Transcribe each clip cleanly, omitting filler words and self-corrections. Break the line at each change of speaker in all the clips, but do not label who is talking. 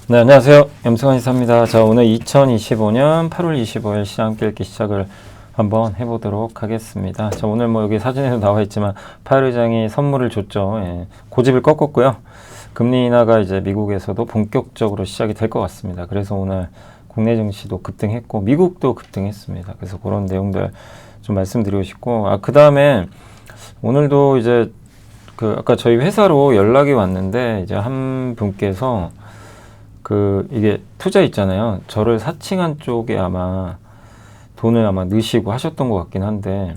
네, 안녕하세요. 염승환 이사입니다. 자, 오늘 2025년 8월 25일 시장 읽기 시작을 한번 해보도록 하겠습니다. 자, 오늘 뭐 여기 사진에도 나와 있지만 파월 의장이 선물을 줬죠. 예, 고집을 꺾었고요. 금리 인하가 이제 미국에서도 본격적으로 시작이 될 것 같습니다. 그래서 오늘 국내 증시도 급등했고 미국도 급등했습니다. 그래서 그런 내용들 좀 말씀드리고 싶고, 그 다음에 오늘도 이제 아까 저희 회사로 연락이 왔는데 이제 한 분께서 이게 투자 있잖아요. 저를 사칭한 쪽에 아마 돈을 아마 넣으시고 하셨던 것 같긴 한데,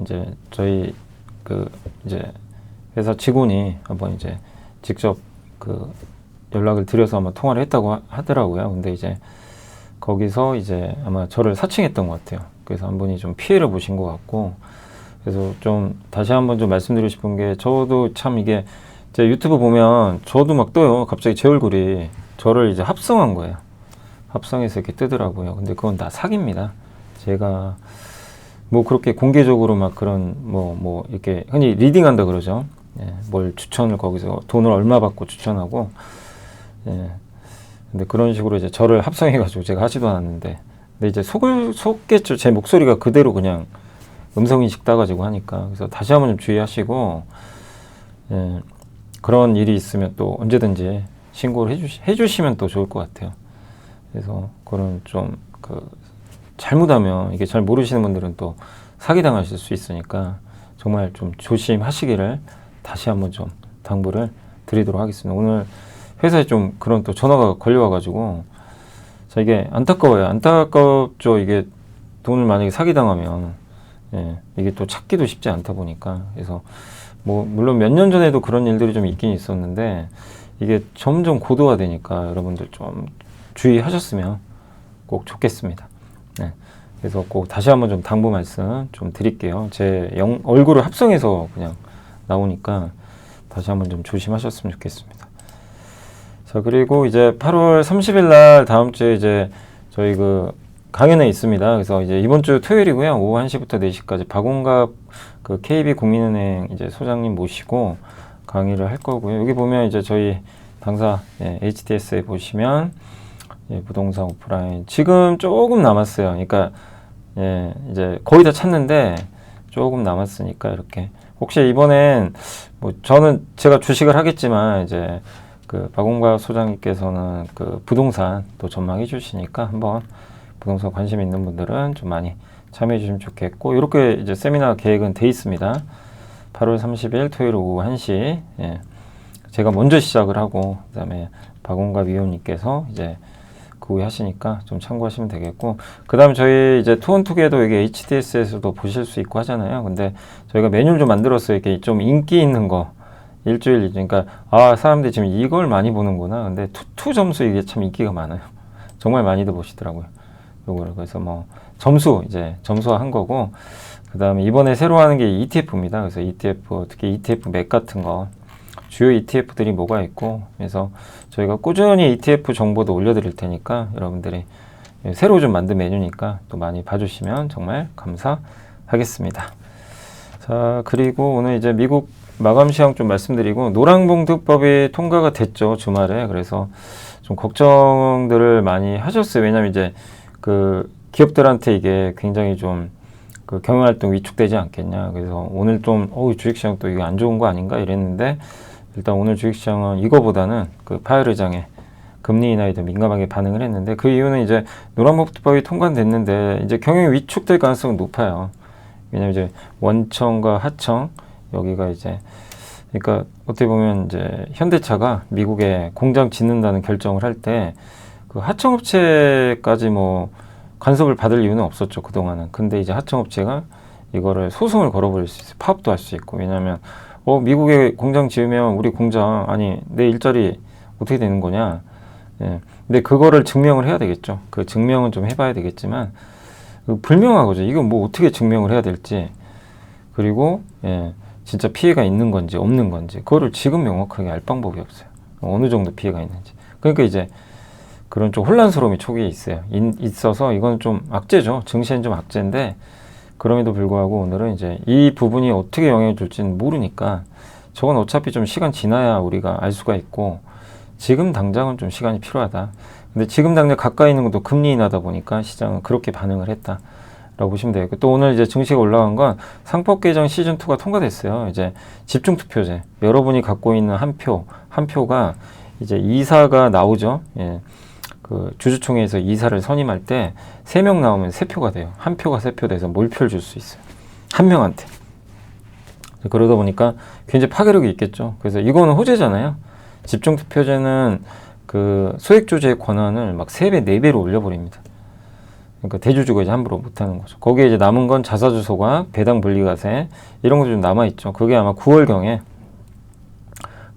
이제 저희 이제 회사 직원이 한번 이제 직접 연락을 드려서 아마 통화를 했다고 하더라고요. 근데 이제 거기서 이제 아마 저를 사칭했던 것 같아요. 그래서 한 분이 좀 피해를 보신 것 같고, 그래서 좀 다시 한번 좀 말씀드리고 싶은 게, 저도 참 이게 제 유튜브 보면 저도 막 떠요. 갑자기 제 얼굴이 저를 이제 합성한 거예요. 합성해서 이렇게 뜨더라고요. 근데 그건 다 사기입니다. 제가 뭐 그렇게 공개적으로 막 그런 뭐 이렇게 흔히 리딩한다 그러죠. 예, 뭘 추천을 거기서 돈을 얼마 받고 추천하고, 예. 근데 그런 식으로 이제 저를 합성해가지고 제가 하지도 않았는데, 근데 이제 속겠죠. 제 목소리가 그대로 그냥 음성인식 따가지고 하니까. 그래서 다시 한번 좀 주의하시고, 예, 그런 일이 있으면 또 언제든지 신고를 해주시면 또 좋을 것 같아요. 그래서 그런 좀 잘못하면 이게 잘 모르시는 분들은 또 사기당하실 수 있으니까 정말 좀 조심하시기를 다시 한번 좀 당부를 드리도록 하겠습니다. 오늘 회사에 좀 그런 또 전화가 걸려와가지고, 자, 이게 안타까워요. 안타깝죠. 이게 돈을 만약에 사기당하면, 예, 이게 또 찾기도 쉽지 않다 보니까. 그래서 뭐 물론 몇 년 전에도 그런 일들이 좀 있긴 있었는데, 이게 점점 고도화되니까 여러분들 좀 주의하셨으면 꼭 좋겠습니다. 네. 그래서 꼭 다시 한번 좀 당부 말씀 좀 드릴게요. 제 얼굴을 합성해서 그냥 나오니까 다시 한번 좀 조심하셨으면 좋겠습니다. 자, 그리고 이제 8월 30일 날 다음 주에 이제 저희 강연회 있습니다. 그래서 이제 이번 주 토요일이고요. 오후 1시부터 4시까지 박원갑 KB국민은행 이제 소장님 모시고 강의를 할 거고요. 여기 보면 이제 저희 당사 HTS에 보시면 부동산 오프라인 지금 조금 남았어요. 그러니까 이제 거의 다 찼는데 조금 남았으니까 이렇게 혹시 이번엔 뭐 저는 제가 주식을 하겠지만 이제 박원갑 소장님께서는 부동산 또 전망해 주시니까 한번 부동산 관심 있는 분들은 좀 많이 참여해 주시면 좋겠고, 이렇게 이제 세미나 계획은 돼 있습니다. 8월 30일 토요일 오후 1시. 예. 제가 먼저 시작을 하고, 그 다음에 박원갑 위원님께서 이제 그 후에 하시니까 좀 참고하시면 되겠고, 그 다음에 저희 이제 투원투게더 이게 HTS에서도 보실 수 있고 하잖아요. 근데 저희가 메뉴를 좀 만들었어요. 이렇게 좀 인기 있는 거. 일주일, 그러니까, 사람들이 지금 이걸 많이 보는구나. 근데 투 점수 이게 참 인기가 많아요. 정말 많이들 보시더라고요. 요거를. 그래서 뭐, 점수화 한 거고, 그 다음에 이번에 새로 하는 게 ETF입니다. 그래서 ETF, 특히 ETF 맥 같은 거, 주요 ETF들이 뭐가 있고, 그래서 저희가 꾸준히 ETF 정보도 올려드릴 테니까 여러분들이 새로 좀 만든 메뉴니까 또 많이 봐주시면 정말 감사하겠습니다. 자, 그리고 오늘 이제 미국 마감 시황 좀 말씀드리고, 노란봉투법이 통과가 됐죠, 주말에. 그래서 좀 걱정들을 많이 하셨어요. 왜냐면 이제 기업들한테 이게 굉장히 좀 경영활동 위축되지 않겠냐. 그래서 오늘 좀 주식시장 또 이게 안 좋은 거 아닌가 이랬는데, 일단 오늘 주식시장은 이거보다는 파월 의장의 금리 인하에 더 민감하게 반응을 했는데, 그 이유는 이제 노란봉투법이 통과됐는데 이제 경영이 위축될 가능성은 높아요. 왜냐면 이제 원청과 하청 여기가 이제, 그러니까 어떻게 보면 이제 현대차가 미국에 공장 짓는다는 결정을 할 때 하청업체까지 뭐 간섭을 받을 이유는 없었죠, 그동안은. 근데 이제 하청업체가 이거를 소송을 걸어버릴 수 있어요. 파업도 할 수 있고. 왜냐하면 미국에 공장 지으면 우리 공장, 아니 내 일자리 어떻게 되는 거냐. 예. 근데 그거를 증명을 해야 되겠죠. 그 증명은 좀 해봐야 되겠지만 불명하거죠. 이건 뭐 어떻게 증명을 해야 될지, 그리고 진짜 피해가 있는 건지 없는 건지 그거를 지금 명확하게 알 방법이 없어요. 어느 정도 피해가 있는지. 그러니까 이제 그런 좀 혼란스러움이 초기에 있어서 이건 좀 악재죠. 증시는 좀 악재인데, 그럼에도 불구하고 오늘은 이제 이 부분이 어떻게 영향을 줄지는 모르니까, 저건 어차피 좀 시간 지나야 우리가 알 수가 있고, 지금 당장은 좀 시간이 필요하다. 근데 지금 당장 가까이 있는 것도 금리 인하다 보니까 시장은 그렇게 반응을 했다. 라고 보시면 돼요. 또 오늘 이제 증시가 올라간 건 상법 개정 시즌2가 통과됐어요. 이제 집중투표제. 여러분이 갖고 있는 한 표가 이제 이사가 나오죠. 예. 그 주주총회에서 이사를 선임할 때 3명 나오면 3표가 돼요. 한 표가 3표 돼서 몰표를 줄 수 있어요. 한 명한테. 그러다 보니까 굉장히 파괴력이 있겠죠. 그래서 이거는 호재잖아요. 집중투표제는 그 소액주주의 권한을 막 3배, 4배로 올려버립니다. 그러니까 대주주가 이제 함부로 못하는 거죠. 거기에 이제 남은 건 자사주소가 배당 분리과세 이런 것도 좀 남아있죠. 그게 아마 9월경에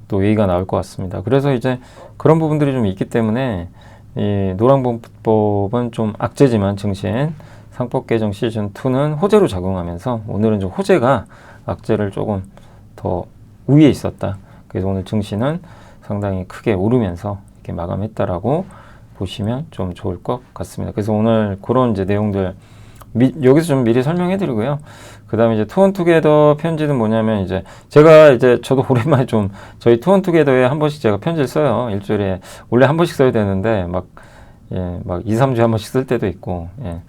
또 얘기가 나올 것 같습니다. 그래서 이제 그런 부분들이 좀 있기 때문에 이 노란봉법은 좀 악재지만 증시엔 상법 개정 시즌2는 호재로 작용하면서 오늘은 좀 호재가 악재를 조금 더 우위에 있었다. 그래서 오늘 증시는 상당히 크게 오르면서 이렇게 마감했다라고 보시면 좀 좋을 것 같습니다. 그래서 오늘 그런 이제 내용들 여기서 좀 미리 설명해 드리고요. 그 다음에 이제 투원투게더 편지는 뭐냐면 이제 제가 이제 저도 오랜만에 좀 저희 투원투게더에 한 번씩 제가 편지를 써요. 일주일에 원래 한 번씩 써야 되는데 막 2, 3주에 한 번씩 쓸 때도 있고 예.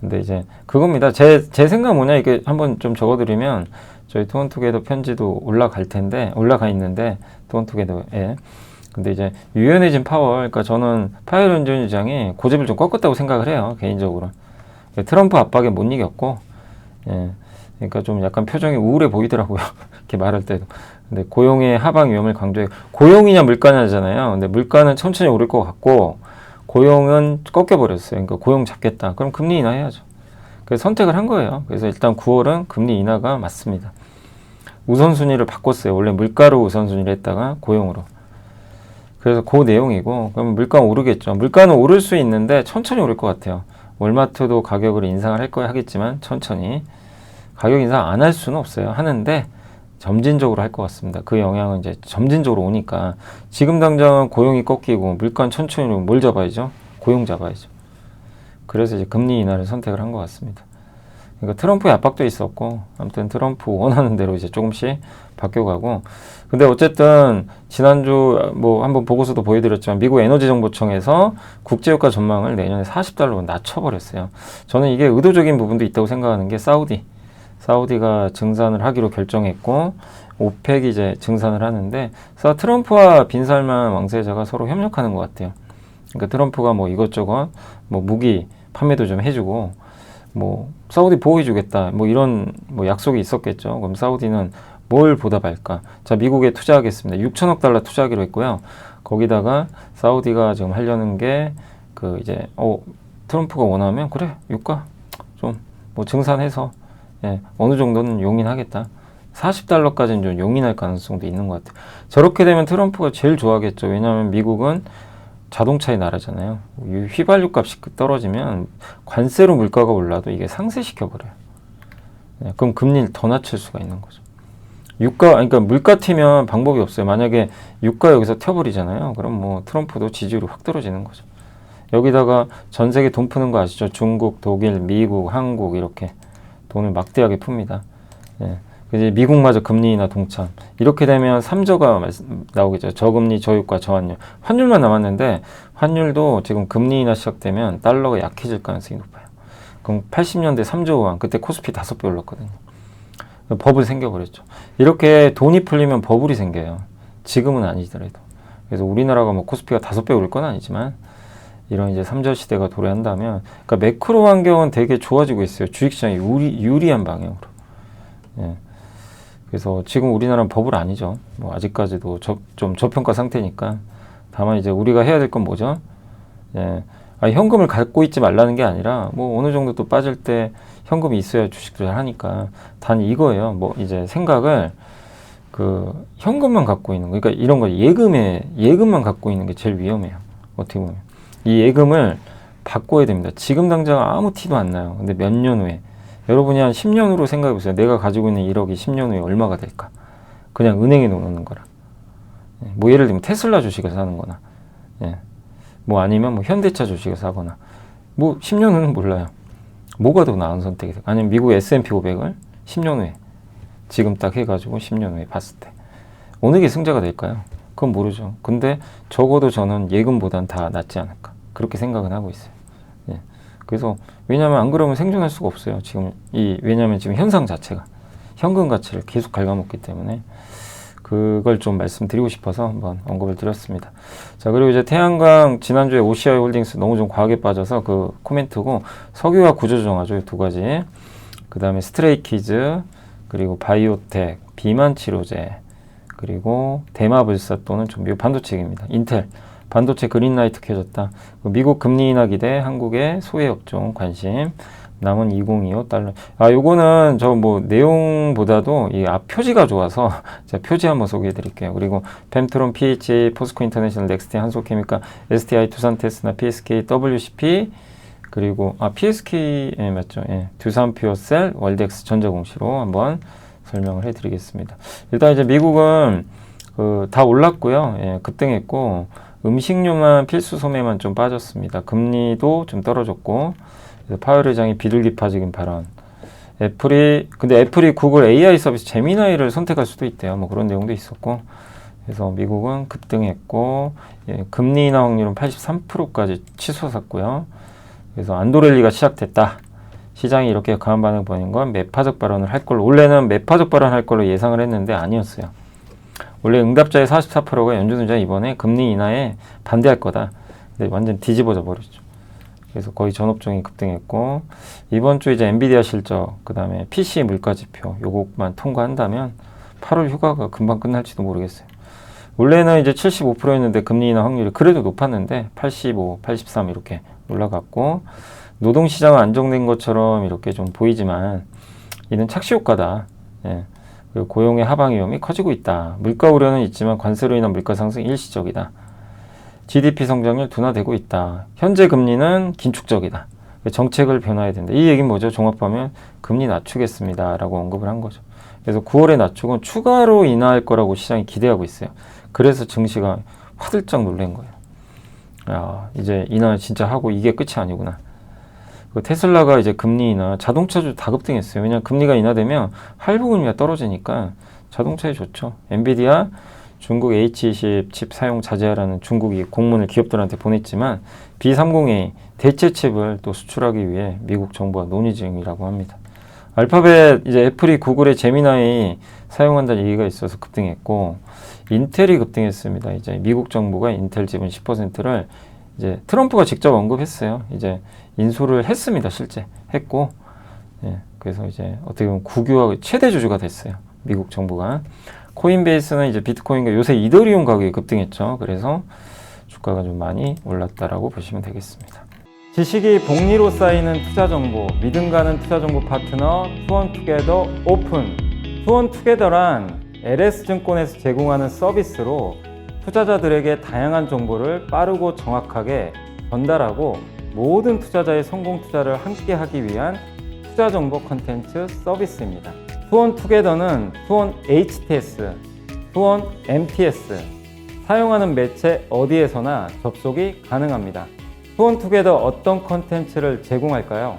근데 이제 그겁니다. 제 생각 뭐냐 이게 한번 좀 적어드리면 저희 투원투게더 편지도 올라가 있는데 투원투게더에 근데 이제 유연해진 파월, 그러니까 저는 파월 전 의장이 고집을 좀 꺾었다고 생각을 해요, 개인적으로. 트럼프 압박에 못 이겼고, 예, 그러니까 좀 약간 표정이 우울해 보이더라고요, 이렇게 말할 때도. 근데 고용의 하방 위험을 강조해. 고용이냐 물가냐잖아요. 근데 물가는 천천히 오를 것 같고, 고용은 꺾여버렸어요. 그러니까 고용 잡겠다. 그럼 금리 인하해야죠. 그래서 선택을 한 거예요. 그래서 일단 9월은 금리 인하가 맞습니다. 우선순위를 바꿨어요. 원래 물가로 우선순위를 했다가 고용으로. 그래서 그 내용이고, 그럼 물가는 오르겠죠. 물가는 오를 수 있는데 천천히 오를 것 같아요. 월마트도 가격을 인상을 할 거야 하겠지만 천천히. 가격 인상 안 할 수는 없어요. 하는데 점진적으로 할 것 같습니다. 그 영향은 이제 점진적으로 오니까 지금 당장은 고용이 꺾이고 물가는 천천히 오르면 뭘 잡아야죠? 고용 잡아야죠. 그래서 이제 금리 인하를 선택을 한 것 같습니다. 그러니까 트럼프의 압박도 있었고, 아무튼 트럼프 원하는 대로 이제 조금씩 바뀌어가고, 근데 어쨌든 지난주 뭐 한번 보고서도 보여드렸지만 미국 에너지정보청에서 국제유가 전망을 내년에 $40로 낮춰버렸어요. 저는 이게 의도적인 부분도 있다고 생각하는 게 사우디가 증산을 하기로 결정했고, 오펙이 이제 증산을 하는데, 그래서 트럼프와 빈살만 왕세자가 서로 협력하는 것 같아요. 그러니까 트럼프가 뭐 이것저것 뭐 무기 판매도 좀 해주고, 뭐 사우디 보호해주겠다 뭐 이런 뭐 약속이 있었겠죠. 그럼 사우디는 뭘 보답할까? 자, 미국에 투자하겠습니다. 6천억 달러 투자하기로 했고요. 거기다가 사우디가 지금 하려는 게 그 이제 트럼프가 원하면 그래 유가 좀 뭐 증산해서 예, 어느 정도는 용인하겠다. $40까지는 좀 용인할 가능성도 있는 것 같아요. 저렇게 되면 트럼프가 제일 좋아하겠죠. 왜냐하면 미국은 자동차의 나라잖아요. 휘발유 값이 떨어지면 관세로 물가가 올라도 이게 상쇄시켜버려요. 네, 그럼 금리를 더 낮출 수가 있는 거죠. 그러니까 물가 튀면 방법이 없어요. 만약에 유가 여기서 튀어버리잖아요. 그럼 뭐 트럼프도 지지율이 확 떨어지는 거죠. 여기다가 전 세계 돈 푸는 거 아시죠? 중국, 독일, 미국, 한국 이렇게 돈을 막대하게 풉니다. 네. 이제 미국마저 금리 인하 동참. 이렇게 되면 3저가 나오겠죠. 저금리, 저유가, 저환율. 환율만 남았는데 환율도 지금 금리 인하 시작되면 달러가 약해질 가능성이 높아요. 그럼 80년대 3조 원, 그때 코스피 5배 올랐거든요. 버블 생겨버렸죠. 이렇게 돈이 풀리면 버블이 생겨요. 지금은 아니더라도. 그래서 우리나라가 뭐 코스피가 5배 오를 건 아니지만 이런 이제 3저 시대가 도래한다면, 그러니까 매크로 환경은 되게 좋아지고 있어요. 주식시장이 유리한 방향으로. 예. 그래서 지금 우리나라는 버블 아니죠. 뭐 아직까지도 좀 저평가 상태니까. 다만 이제 우리가 해야 될 건 뭐죠? 예. 현금을 갖고 있지 말라는 게 아니라 뭐 어느 정도 또 빠질 때 현금이 있어야 주식도 잘 하니까. 단 이거예요. 뭐 이제 생각을 그 현금만 갖고 있는 거. 그러니까 이런 거 예금만 갖고 있는 게 제일 위험해요. 어떻게 보면. 이 예금을 바꿔야 됩니다. 지금 당장 아무 티도 안 나요. 근데 몇 년 후에. 여러분이 한 10년 후로 생각해 보세요. 내가 가지고 있는 1억이 10년 후에 얼마가 될까? 그냥 은행에 넣는 거라. 뭐 예를 들면 테슬라 주식을 사는 거나, 예. 뭐 아니면 뭐 현대차 주식을 사거나, 뭐 10년 후는 몰라요. 뭐가 더 나은 선택이 될까? 아니면 미국 S&P 500을 10년 후에, 지금 딱 해가지고 10년 후에 봤을 때. 어느 게 승자가 될까요? 그건 모르죠. 근데 적어도 저는 예금보단 다 낫지 않을까. 그렇게 생각은 하고 있어요. 예. 그래서 왜냐하면 안 그러면 생존할 수가 없어요. 지금 왜냐하면 지금 현상 자체가 현금 가치를 계속 갉아먹기 때문에 그걸 좀 말씀드리고 싶어서 한번 언급을 드렸습니다. 자, 그리고 이제 태양광 지난주에 OCI 홀딩스 너무 좀 과하게 빠져서 그 코멘트고 석유화 구조조정하죠. 두 가지. 그 다음에 스트레이키즈 그리고 바이오텍, 비만 치료제 그리고 대마불사 또는 좀비 반도체입니다. 인텔 반도체 그린라이트 켜졌다. 미국 금리 인하 기대 한국의 소외 업종 관심. 남은 2025 달러. 요거는 저 뭐 내용보다도 이 앞 표지가 좋아서 제가 표지 한번 소개해 드릴게요. 그리고 펜트론, PHA, 포스코 인터내셔널, 넥스트, 한솔케미칼, STI, 두산테스나, PSK, WCP 그리고 PSK 맞죠? 예, 두산 퓨어셀, 월덱스 전자공시로 한번 설명을 해 드리겠습니다. 일단 이제 미국은 다 올랐고요. 예, 급등했고 음식료만 필수 소매만 좀 빠졌습니다. 금리도 좀 떨어졌고 파월 의장이 비둘기파적인 발언. 근데 애플이 구글 AI 서비스 제미나이를 선택할 수도 있대요. 뭐 그런 내용도 있었고. 그래서 미국은 급등했고, 예, 금리 인하 확률은 83%까지 치솟았고요. 그래서 안도랠리가 시작됐다. 시장이 이렇게 강한 반응을 보이는 건 매파적 발언을 할 걸로, 원래는 매파적 발언 할 걸로 예상을 했는데 아니었어요. 원래 응답자의 44%가 연준의장 이번에 금리 인하에 반대할 거다. 근데 완전 뒤집어져 버렸죠. 그래서 거의 전 업종이 급등했고 이번 주 이제 엔비디아 실적 그 다음에 PC 물가지표 요것만 통과한다면 8월 휴가가 금방 끝날지도 모르겠어요. 원래는 이제 75%였는데 금리 인하 확률이 그래도 높았는데 85, 83 이렇게 올라갔고 노동시장은 안정된 것처럼 이렇게 좀 보이지만 이는 착시 효과다. 예. 그리고 고용의 하방 위험이 커지고 있다. 물가 우려는 있지만 관세로 인한 물가 상승 일시적이다. GDP 성장률 둔화되고 있다. 현재 금리는 긴축적이다. 정책을 변화해야 된다. 이 얘기는 뭐죠? 종합하면 금리 낮추겠습니다. 라고 언급을 한 거죠. 그래서 9월에 낮추고 추가로 인하할 거라고 시장이 기대하고 있어요. 그래서 증시가 화들짝 놀란 거예요. 야, 이제 인하 진짜 하고 이게 끝이 아니구나. 테슬라가 이제 금리 인하, 자동차주 다 급등했어요. 왜냐하면 금리가 인하되면 할부금리가 떨어지니까 자동차에 좋죠. 엔비디아 중국 H20 칩 사용 자제하라는 중국이 공문을 기업들한테 보냈지만 B302 대체 칩을 또 수출하기 위해 미국 정부와 논의 중이라고 합니다. 알파벳 이제 애플이 구글의 제미나이 사용한다는 얘기가 있어서 급등했고 인텔이 급등했습니다. 이제 미국 정부가 인텔 지분 10%를 이제 트럼프가 직접 언급했어요. 이제 인수를 했습니다. 실제 했고 예, 그래서 이제 어떻게 보면 국유화 최대 주주가 됐어요. 미국 정부가. 코인베이스는 이제 비트코인과 요새 이더리움 가격이 급등했죠. 그래서 주가가 좀 많이 올랐다라고 보시면 되겠습니다. 지식이 복리로 쌓이는 투자 정보, 믿음 가는 투자 정보 파트너 투원투게더 오픈. 투원투게더란 LS증권에서 제공하는 서비스로 투자자들에게 다양한 정보를 빠르고 정확하게 전달하고 모든 투자자의 성공 투자를 함께 하기 위한 투자 정보 컨텐츠 서비스입니다. 투원투게더는 투원 HTS, 투원 MTS, 사용하는 매체 어디에서나 접속이 가능합니다. 투원투게더 어떤 컨텐츠를 제공할까요?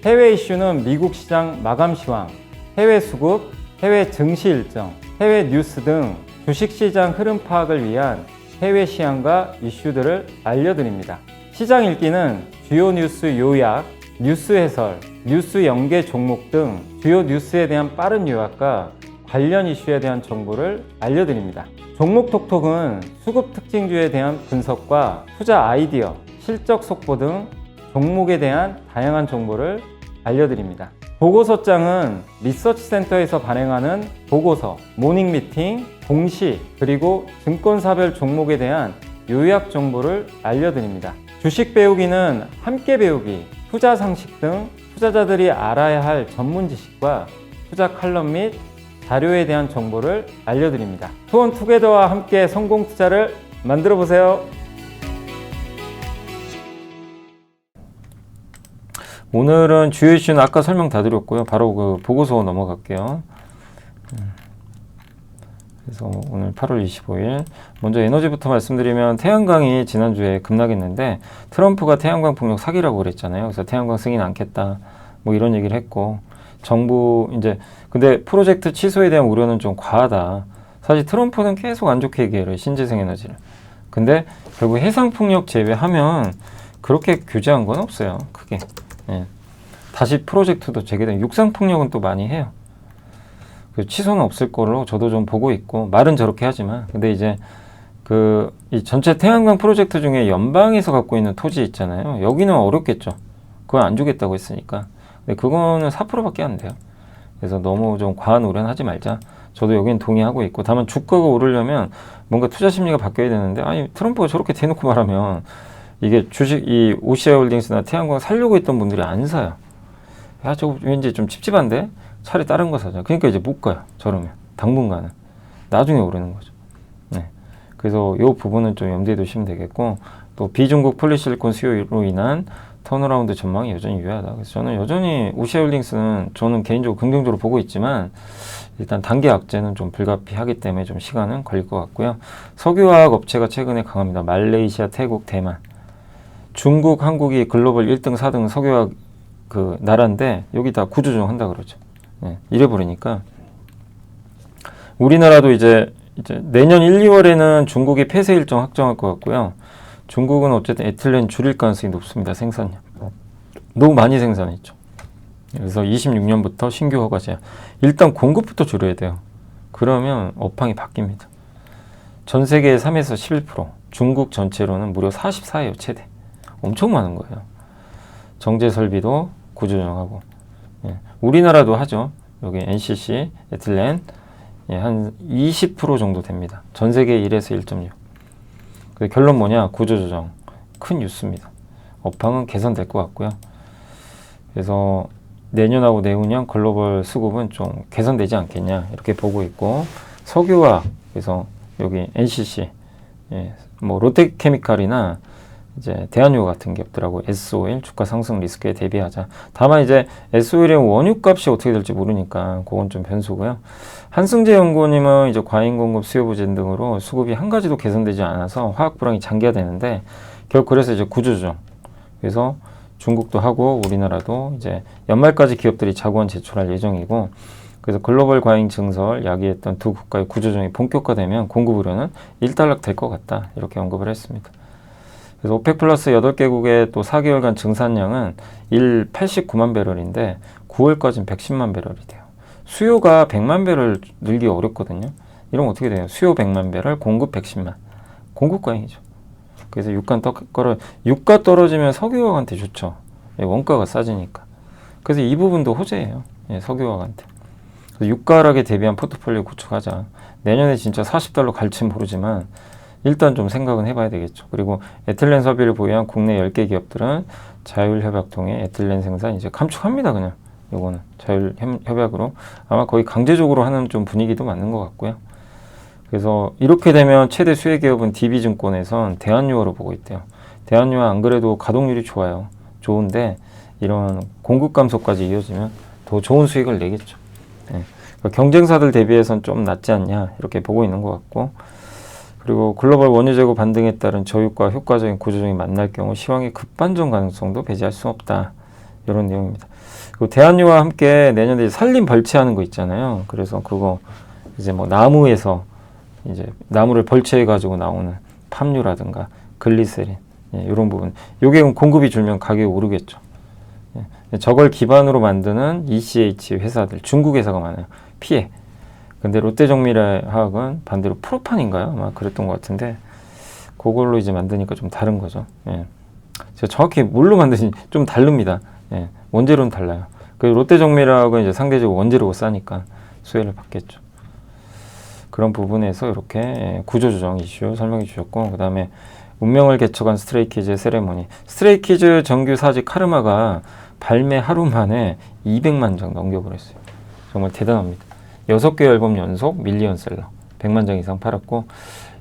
해외 이슈는 미국 시장 마감 시황, 해외 수급, 해외 증시 일정, 해외 뉴스 등 주식시장 흐름 파악을 위한 해외 시황과 이슈들을 알려드립니다. 시장 읽기는 주요 뉴스 요약, 뉴스 해설, 뉴스 연계 종목 등 주요 뉴스에 대한 빠른 요약과 관련 이슈에 대한 정보를 알려드립니다. 종목 톡톡은 수급 특징주에 대한 분석과 투자 아이디어, 실적 속보 등 종목에 대한 다양한 정보를 알려드립니다. 보고서장은 리서치센터에서 발행하는 보고서, 모닝미팅, 공시, 그리고 증권사별 종목에 대한 요약 정보를 알려드립니다. 주식 배우기는 함께 배우기, 투자 상식 등 투자자들이 알아야 할 전문 지식과 투자 칼럼 및 자료에 대한 정보를 알려드립니다. 투원투게더와 함께 성공 투자를 만들어 보세요. 오늘은 주요 이슈는 아까 설명 다 드렸고요. 바로 그 보고서 넘어갈게요. 그래서 오늘 8월 25일 먼저 에너지부터 말씀드리면 태양광이 지난주에 급락했는데 트럼프가 태양광 폭력 사기라고 그랬잖아요. 그래서 태양광 승인 않겠다 뭐 이런 얘기를 했고 정부 이제 근데 프로젝트 취소에 대한 우려는 좀 과하다. 사실 트럼프는 계속 안 좋게 얘기해요. 신재생 에너지를. 근데 결국 해상풍력 제외하면 그렇게 규제한 건 없어요. 크게. 예. 다시 프로젝트도 재개된 육상풍력은 또 많이 해요. 그 취소는 없을 걸로 저도 좀 보고 있고 말은 저렇게 하지만 근데 이제 이 전체 태양광 프로젝트 중에 연방에서 갖고 있는 토지 있잖아요. 여기는 어렵겠죠. 그건 안 주겠다고 했으니까. 근데 그거는 4%밖에 안 돼요. 그래서 너무 좀 과한 우려는 하지 말자. 저도 여기는 동의하고 있고 다만 주가가 오르려면 뭔가 투자 심리가 바뀌어야 되는데 아니 트럼프가 저렇게 대놓고 말하면 이게 주식 이 OCI 홀딩스나 태양광 살려고 했던 분들이 안 사요. 야 저거 왠지 좀 찝찝한데 차라리 다른 거 사자. 그러니까 이제 못 가요. 저러면 당분간은 나중에 오르는 거죠. 네. 그래서 이 부분은 좀 염두에 두시면 되겠고 또 비중국 폴리실리콘 수요로 인한 턴어라운드 전망이 여전히 유효하다. 그래서 저는 여전히 OCI 홀딩스는 저는 개인적으로 긍정적으로 보고 있지만 일단 단기 악재는 좀 불가피하기 때문에 좀 시간은 걸릴 것 같고요. 석유화학 업체가 최근에 강합니다. 말레이시아, 태국, 대만. 중국, 한국이 글로벌 1등, 4등 석유화학 그 나라인데 여기 다 구조조정 한다 그러죠. 네, 이래 버리니까 우리나라도 이제 내년 1, 2월에는 중국이 폐쇄 일정 확정할 것 같고요. 중국은 어쨌든 에틸렌 줄일 가능성이 높습니다. 생산량. 너무 많이 생산했죠. 그래서 26년부터 신규 허가 제한. 일단 공급부터 줄여야 돼요. 그러면 업황이 바뀝니다. 전 세계 3에서 11%, 중국 전체로는 무려 44예요. 최대. 엄청 많은 거예요. 정제 설비도 구조조정하고. 예. 우리나라도 하죠. 여기 NCC, 에틸렌 예, 한 20% 정도 됩니다. 전 세계 1에서 1.6. 결론 뭐냐? 구조조정. 큰 뉴스입니다. 업황은 개선될 것 같고요. 그래서 내년하고 내후년 글로벌 수급은 좀 개선되지 않겠냐 이렇게 보고 있고 석유화 그래서 여기 NCC 예, 뭐 롯데케미칼이나 이제 대한유화 같은 기업들하고 S오일 주가 상승 리스크에 대비하자. 다만 이제 S오일의 원유값이 어떻게 될지 모르니까 그건 좀 변수고요. 한승재 연구원님은 이제 과잉 공급 수요 부진 등으로 수급이 한 가지도 개선되지 않아서 화학 불황이 장기화되는데 결국 그래서 이제 구조조정. 그래서 중국도 하고 우리나라도 이제 연말까지 기업들이 자구안 제출할 예정이고 그래서 글로벌 과잉 증설 야기했던 두 국가의 구조조정이 본격화되면 공급 우려는 일단락 될 것 같다. 이렇게 언급을 했습니다. 그래서 오펙 플러스 8개국의 또 4개월간 증산량은 89만 배럴인데 9월까지는 110만 배럴이 돼요. 수요가 100만 배럴 늘기 어렵거든요. 이러면 어떻게 돼요? 수요 100만 배럴, 공급 110만. 공급 과잉이죠. 그래서 유가 떨어지면 석유화학한테 좋죠. 예, 원가가 싸지니까. 그래서 이 부분도 호재예요. 예, 석유화학한테. 유가 하락에 대비한 포트폴리오 구축하자. 내년에 진짜 $40 갈지 모르지만 일단 좀 생각은 해봐야 되겠죠. 그리고 에틸렌 설비를 보유한 국내 10개 기업들은 자율협약 통해 에틸렌 생산 이제 감축합니다. 그냥 요거는 자율협약으로 아마 거의 강제적으로 하는 좀 분위기도 맞는 것 같고요. 그래서 이렇게 되면 최대 수혜 기업은 DB증권에선 대한유화로 보고 있대요. 대한유화 안 그래도 가동률이 좋아요. 좋은데 이런 공급 감소까지 이어지면 더 좋은 수익을 내겠죠. 네. 그러니까 경쟁사들 대비해서는 좀 낫지 않냐 이렇게 보고 있는 것 같고 그리고 글로벌 원유 재고 반등에 따른 저유가 효과적인 구조조정이 만날 경우 시황의 급반전 가능성도 배제할 수 없다. 이런 내용입니다. 그리고 대한유와 함께 내년에 산림 벌채하는 거 있잖아요. 그래서 그거 이제 뭐 나무에서 이제 나무를 벌채해 가지고 나오는 팜유라든가 글리세린 예, 이런 부분. 요게 공급이 줄면 가격이 오르겠죠. 예, 저걸 기반으로 만드는 ECH 회사들, 중국 회사가 많아요. 피해. 근데 롯데정밀화학은 반대로 프로판인가요? 아마 그랬던 것 같은데 그걸로 이제 만드니까 좀 다른 거죠. 예. 제가 정확히 뭘로 만드는지 좀 다릅니다. 예. 원재료는 달라요. 그리고 롯데정밀화학은 이제 상대적으로 원재료가 싸니까 수혜를 받겠죠. 그런 부분에서 이렇게 구조조정 이슈 설명해 주셨고 그 다음에 운명을 개척한 스트레이키즈의 세레모니. 스트레이키즈 정규 4집 카르마가 발매 하루 만에 200만 장 넘겨버렸어요. 정말 대단합니다. 6개 앨범 연속 밀리언셀러 100만 장 이상 팔았고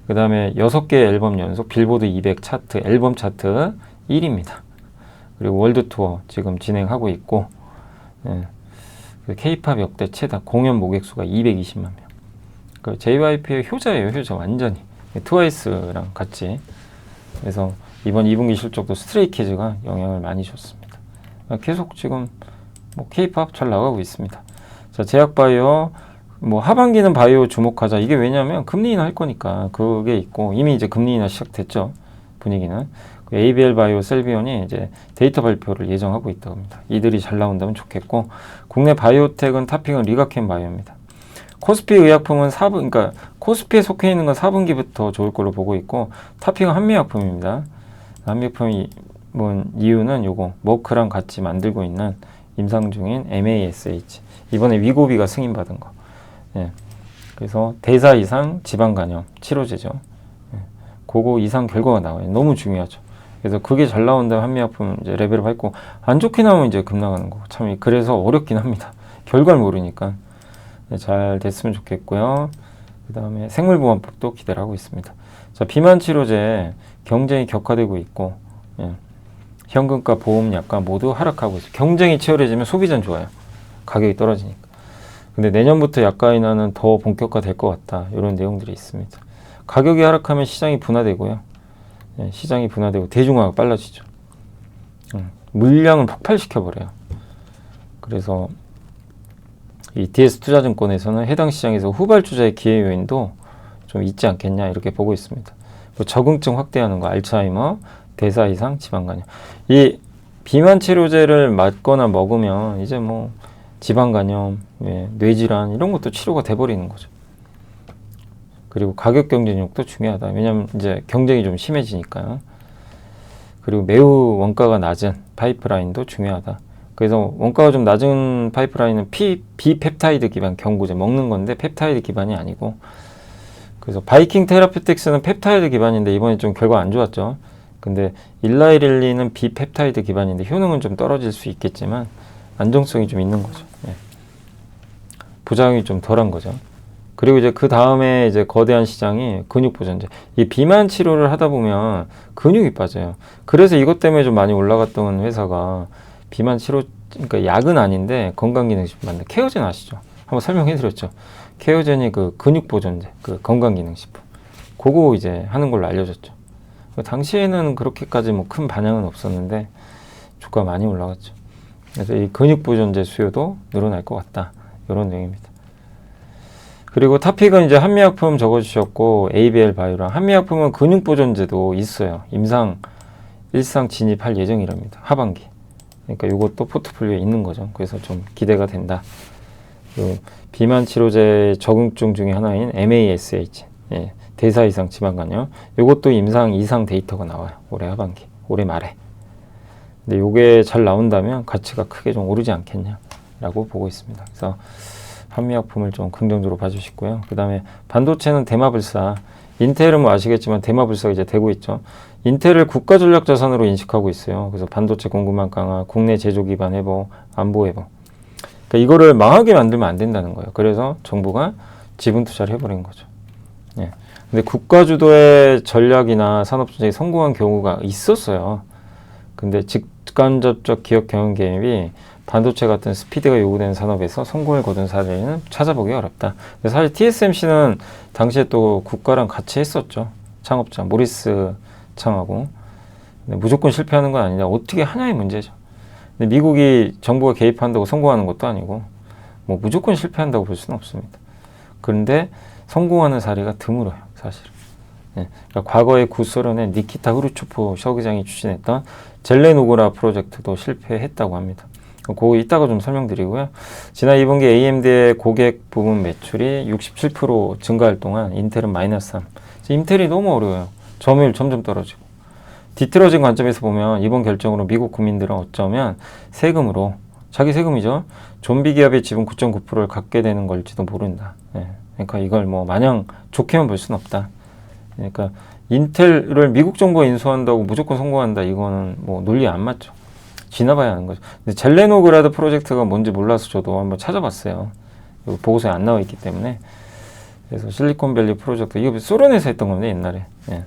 그 다음에 6개 앨범 연속 빌보드 200 차트 앨범 차트 1위입니다. 그리고 월드 투어 지금 진행하고 있고 예. K-팝 역대 최다 공연 모객 수가 220만 명. 그 JYP의 효자예요. 효자 완전히. 트와이스랑 같이. 그래서 이번 2분기 실적도 스트레이키즈가 영향을 많이 줬습니다. 계속 지금 뭐 K-팝 잘 나가고 있습니다. 자, 제약바이오 뭐 하반기는 바이오 주목하자. 이게 왜냐면 금리 인하 할 거니까 그게 있고 이미 이제 금리 인하 시작됐죠. 분위기는. ABL 바이오 셀비온이 이제 데이터 발표를 예정하고 있다고 합니다. 이들이 잘 나온다면 좋겠고 국내 바이오텍은 타픽은 리가켄 바이오입니다. 코스피 의약품은 4분, 그러니까 코스피에 속해 있는 건 4분기부터 좋을 걸로 보고 있고 타픽은 한미약품입니다. 한미약품이 뭔 이유는 요거 머크랑 같이 만들고 있는 임상 중인 MASH 이번에 위고비가 승인받은 거. 예. 그래서 대사 이상 지방 간염 치료제죠. 예. 그거 이상 결과가 나와요. 너무 중요하죠. 그래서 그게 잘 나온다면 한미약품 이제 레벨업 했고 안 좋게 나오면 이제 급 나가는 거. 참 그래서 어렵긴 합니다. 결과를 모르니까. 네, 잘 됐으면 좋겠고요. 그 다음에 생물보안법도 기대를 하고 있습니다. 자, 비만 치료제 경쟁이 격화되고 있고 예. 현금가 보험약가 모두 하락하고 있어요. 경쟁이 치열해지면 소비자는 좋아요. 가격이 떨어지니까. 근데 내년부터 약가 인하는 더 본격화될 것 같다. 이런 내용들이 있습니다. 가격이 하락하면 시장이 분화되고요. 예, 시장이 분화되고 대중화가 빨라지죠. 물량을 폭발시켜버려요. 그래서 이 DS투자증권에서는 해당 시장에서 후발주자의 기회 요인도 좀 있지 않겠냐 이렇게 보고 있습니다. 뭐 적응증 확대하는 거, 알츠하이머, 대사 이상, 지방간염. 이 비만 치료제를 맞거나 먹으면 이제 뭐 지방간염, 예, 뇌질환 이런 것도 치료가 돼버리는 거죠. 그리고 가격 경쟁력도 중요하다. 왜냐하면 이제 경쟁이 좀 심해지니까요. 그리고 매우 원가가 낮은 파이프라인도 중요하다. 그래서 원가가 좀 낮은 파이프라인은 비펩타이드 기반 경구제 먹는 건데 펩타이드 기반이 아니고 그래서 바이킹 테라피틱스는 펩타이드 기반인데 이번에 좀 결과 안 좋았죠. 근데 일라이릴리는 비펩타이드 기반인데 효능은 좀 떨어질 수 있겠지만 안정성이 좀 있는 거죠. 예. 부작용이 좀 덜한 거죠. 그리고 이제 그 다음에 이제 거대한 시장이 근육 보존제. 이 비만 치료를 하다 보면 근육이 빠져요. 그래서 이것 때문에 좀 많이 올라갔던 회사가 비만 치료, 그러니까 약은 아닌데 건강기능식품 만든 케어젠 아시죠? 한번 설명해드렸죠. 케어젠이 그 근육 보존제, 그 건강기능식품. 그거 이제 하는 걸로 알려졌죠. 당시에는 그렇게까지 뭐 큰 반향은 없었는데 주가 많이 올라갔죠. 그래서 이 근육 보존제 수요도 늘어날 것 같다. 이런 내용입니다. 그리고 타픽은 이제 한미약품 적어주셨고 ABL 바이오랑 한미약품은 근육 보존제도 있어요. 일상 진입할 예정이랍니다. 하반기. 그러니까 이것도 포트폴리오에 있는 거죠. 그래서 좀 기대가 된다. 비만 치료제 적응증 중에 하나인 MASH, 예, 대사 이상 지방간염. 이것도 임상 이상 데이터가 나와요. 올해 하반기, 올해 말에. 근데 이게 잘 나온다면 가치가 크게 좀 오르지 않겠냐라고 보고 있습니다. 그래서 한미약품을 좀 긍정적으로 봐주시고요. 그 다음에 반도체는 대마불사. 인텔은 뭐 아시겠지만 대마불사가 이제 되고 있죠. 인텔을 국가전략자산으로 인식하고 있어요. 그래서 반도체 공급망 강화, 국내 제조 기반 회복, 안보 회복. 그러니까 이거를 망하게 만들면 안 된다는 거예요. 그래서 정부가 지분 투자를 해버린 거죠. 예. 근데 국가 주도의 전략이나 산업 전략이 성공한 경우가 있었어요. 근데 직간접적 기업 경영 개입이 반도체 같은 스피드가 요구되는 산업에서 성공을 거둔 사례는 찾아보기 어렵다. 사실 TSMC는 당시에 또 국가랑 같이 했었죠. 창업자 모리스 창하고. 근데 무조건 실패하는 건 아니라 어떻게 하냐의 문제죠. 근데 미국이 정부가 개입한다고 성공하는 것도 아니고 뭐 무조건 실패한다고 볼 수는 없습니다. 그런데 성공하는 사례가 드물어요, 사실. 예, 그러니까 과거에 구소련의 니키타 후르초프 서기장이 추진했던 젤레노그라 프로젝트도 실패했다고 합니다. 그거 이따가 좀 설명드리고요. 지난 2분기 AMD의 고객 부분 매출이 67% 증가할 동안 인텔은 마이너스 3. 인텔이 너무 어려워요. 점유율 점점 떨어지고. 뒤틀어진 관점에서 보면 이번 결정으로 미국 국민들은 어쩌면 세금으로, 자기 세금이죠. 좀비 기업의 지분 9.9%를 갖게 되는 걸지도 모른다. 예. 그러니까 이걸 뭐 마냥 좋게만 볼 수는 없다. 그러니까 인텔을 미국 정부가 인수한다고 무조건 성공한다. 이거는 뭐 논리에 안 맞죠. 지나봐야 하는 거죠. 근데 젤레노그라드 프로젝트가 뭔지 몰라서 저도 한번 찾아봤어요. 보고서에 안 나와 있기 때문에. 그래서 실리콘밸리 프로젝트, 이거 소련에서 했던 건데 옛날에. 예.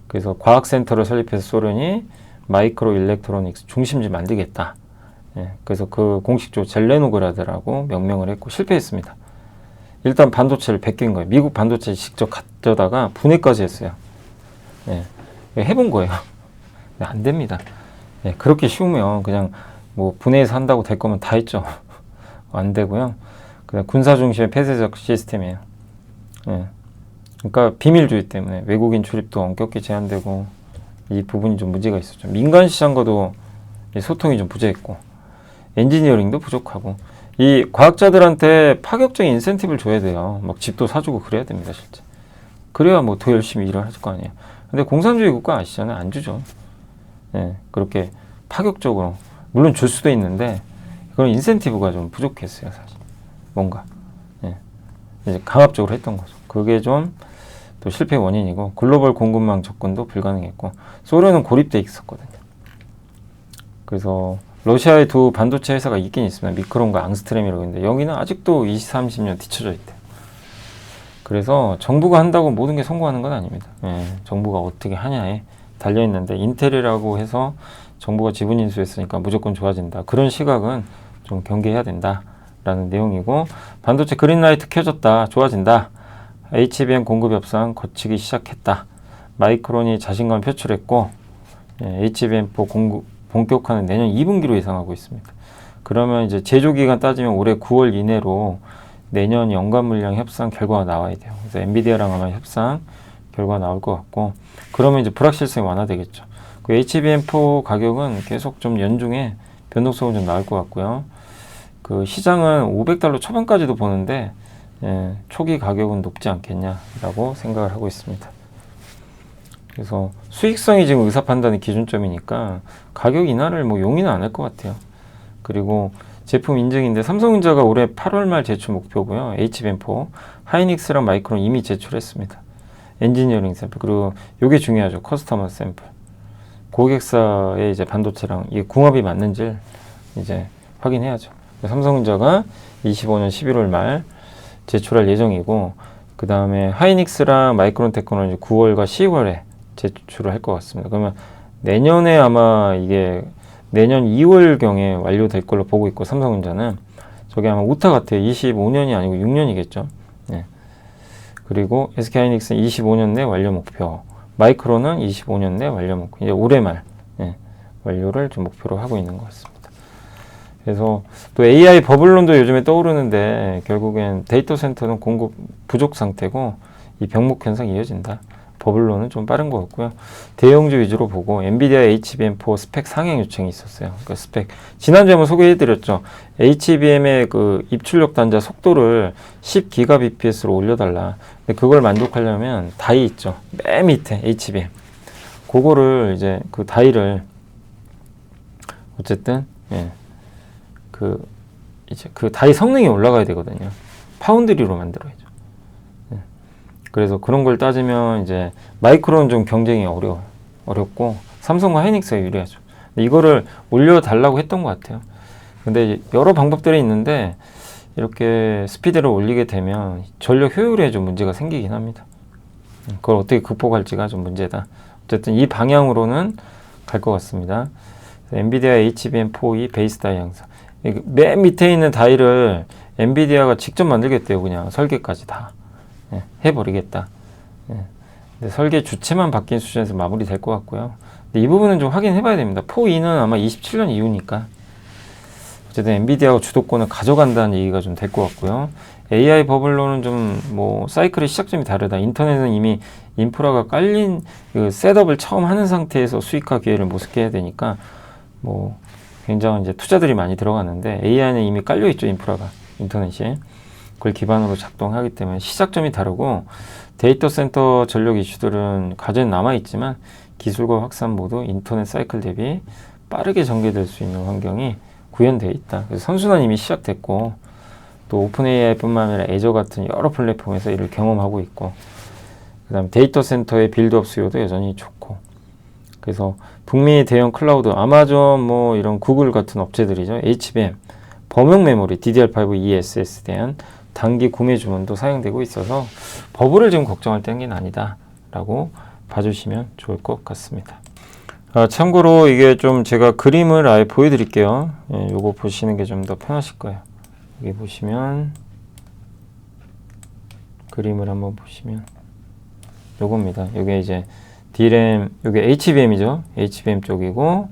그래서 과학센터를 설립해서 소련이 마이크로 일렉트로닉스 중심지 만들겠다. 예. 그래서 그 공식적으로 젤레노그라드라고 명명을 했고 실패했습니다. 일단 반도체를 베낀 거예요. 미국 반도체 직접 가져다가 분해까지 했어요. 예. 해본 거예요. 안 됩니다. 예, 그렇게 쉬우면 그냥 뭐 분해해서 한다고 될 거면 다 했죠. 안 되고요. 그다음 군사 중심의 폐쇄적 시스템이에요. 예. 그러니까 비밀주의 때문에 외국인 출입도 엄격히 제한되고 이 부분이 좀 문제가 있었죠. 민간 시장과도 소통이 좀 부재했고 엔지니어링도 부족하고 이 과학자들한테 파격적인 인센티브를 줘야 돼요. 막 집도 사주고 그래야 됩니다, 실제. 그래야 뭐 더 열심히 일을 할 거 아니에요. 근데 공산주의 국가 아시잖아요. 안 주죠. 예, 그렇게 파격적으로 물론 줄 수도 있는데 그런 인센티브가 좀 부족했어요, 사실. 뭔가 이제 강압적으로 했던 거죠. 그게 좀 또 실패 원인이고 글로벌 공급망 접근도 불가능했고 소련은 고립돼 있었거든요. 그래서 러시아의 두 반도체 회사가 있긴 있습니다. 미크론과 앙스트렘이라고 있는데 여기는 아직도 20, 30년 뒤쳐져 있대요. 그래서 정부가 한다고 모든 게 성공하는 건 아닙니다. 예, 정부가 어떻게 하냐에 달려있는데 인텔이라고 해서 정부가 지분 인수했으니까 무조건 좋아진다. 그런 시각은 좀 경계해야 된다라는 내용이고 반도체 그린라이트 켜졌다. 좋아진다. HBM 공급 협상 거치기 시작했다. 마이크론이 자신감을 표출했고 HBM4 공급 본격화는 내년 2분기로 예상하고 있습니다. 그러면 이제 제조 기간 따지면 올해 9월 이내로 내년 연간 물량 협상 결과가 나와야 돼요. 그래서 엔비디아랑 아마 협상 결과 나올 것 같고 그러면 이제 불확실성이 완화되겠죠. 그 HBM4 가격은 계속 좀 연중에 변동성은 좀 나올 것 같고요. 그 시장은 $500 초반까지도 보는데 초기 가격은 높지 않겠냐라고 생각을 하고 있습니다. 그래서 수익성이 지금 의사 판단의 기준점이니까 가격 인하를 뭐 용인은 안 할 것 같아요. 그리고 제품 인증인데 삼성전자가 올해 8월 말 제출 목표고요. HBM4, 하이닉스랑 마이크론 이미 제출했습니다. 엔지니어링 샘플 그리고 이게 중요하죠. 커스터머 샘플. 고객사의 이제 반도체랑 이게 궁합이 맞는지 이제 확인해야죠. 삼성전자가 25년 11월 말 제출할 예정이고 그 다음에 하이닉스랑 마이크론 테크놀로지 9월과 10월에 제출을 할 것 같습니다. 그러면 내년에 아마 이게 내년 2월경에 완료될 걸로 보고 있고 삼성전자는 저게 아마 우타 같아요. 25년이 아니고 6년이겠죠. 네. 그리고 SK하이닉스는 25년 내 완료 목표, 마이크론은 25년 내 완료 목표, 이제 올해 말 완료를 좀 목표로 하고 있는 것 같습니다. 그래서 또 AI 버블론도 요즘에 떠오르는데 결국엔 데이터 센터는 공급 부족 상태고 이 병목 현상이 이어진다. 버블론은 좀 빠른 것 같고요. 대형주 위주로 보고 엔비디아 HBM4 스펙 상향 요청이 있었어요. 그 스펙 지난주에 한번 소개해드렸죠. HBM의 그 입출력 단자 속도를 10GBps로 올려달라. 근데 그걸 만족하려면 다이 있죠. 맨 밑에 HBM. 그거를 이제 그 다이를 어쨌든 이제 그 다이 성능이 올라가야 되거든요. 파운드리로 만들어야죠. 그래서 그런 걸 따지면 이제 마이크론은 좀 경쟁이 어렵고 삼성과 하이닉스가 유리하죠. 이거를 올려달라고 했던 것 같아요. 근데 여러 방법들이 있는데 이렇게 스피드를 올리게 되면 전력 효율에 좀 문제가 생기긴 합니다. 그걸 어떻게 극복할지가 좀 문제다. 어쨌든 이 방향으로는 갈 것 같습니다. 엔비디아 HBM4E 베이스 다이 양상. 맨 밑에 있는 다이를 엔비디아가 직접 만들겠대요. 그냥 설계까지 다. 해버리겠다. 근데 설계 주체만 바뀐 수준에서 마무리될 것 같고요. 근데 이 부분은 좀 확인해봐야 됩니다. 4E는 아마 27년 이후니까 어쨌든 엔비디아가 주도권을 가져간다는 얘기가 좀 될 것 같고요. AI 버블로는 좀 뭐 사이클의 시작점이 다르다. 인터넷은 이미 인프라가 깔린 그 셋업을 처음 하는 상태에서 수익화 기회를 모색해야 되니까 뭐 굉장히 이제 투자들이 많이 들어가는데 AI는 이미 깔려 있죠. 인프라가 인터넷이. 그걸 기반으로 작동하기 때문에 시작점이 다르고 데이터 센터 전력 이슈들은 과제는 남아있지만 기술과 확산 모두 인터넷 사이클 대비 빠르게 전개될 수 있는 환경이 구현되어 있다. 그래서 선순환 이미 시작됐고 또 오픈 AI뿐만 아니라 애저 같은 여러 플랫폼에서 이를 경험하고 있고 그 다음에 데이터 센터의 빌드업 수요도 여전히 좋고 그래서 북미 대형 클라우드 아마존 뭐 이런 구글 같은 업체들이죠. HBM 범용 메모리 DDR5 ESS에 대한 단기 구매 주문도 사용되고 있어서 버블을 지금 걱정할 때는 아니다 라고 봐주시면 좋을 것 같습니다. 참고로 이게 좀 제가 그림을 아예 보여드릴게요. 요거 보시는 게 좀 더 편하실 거예요. 여기 보시면 그림을 한번 보시면 요겁니다. 요게 이제 D램, 요게 HBM이죠. HBM 쪽이고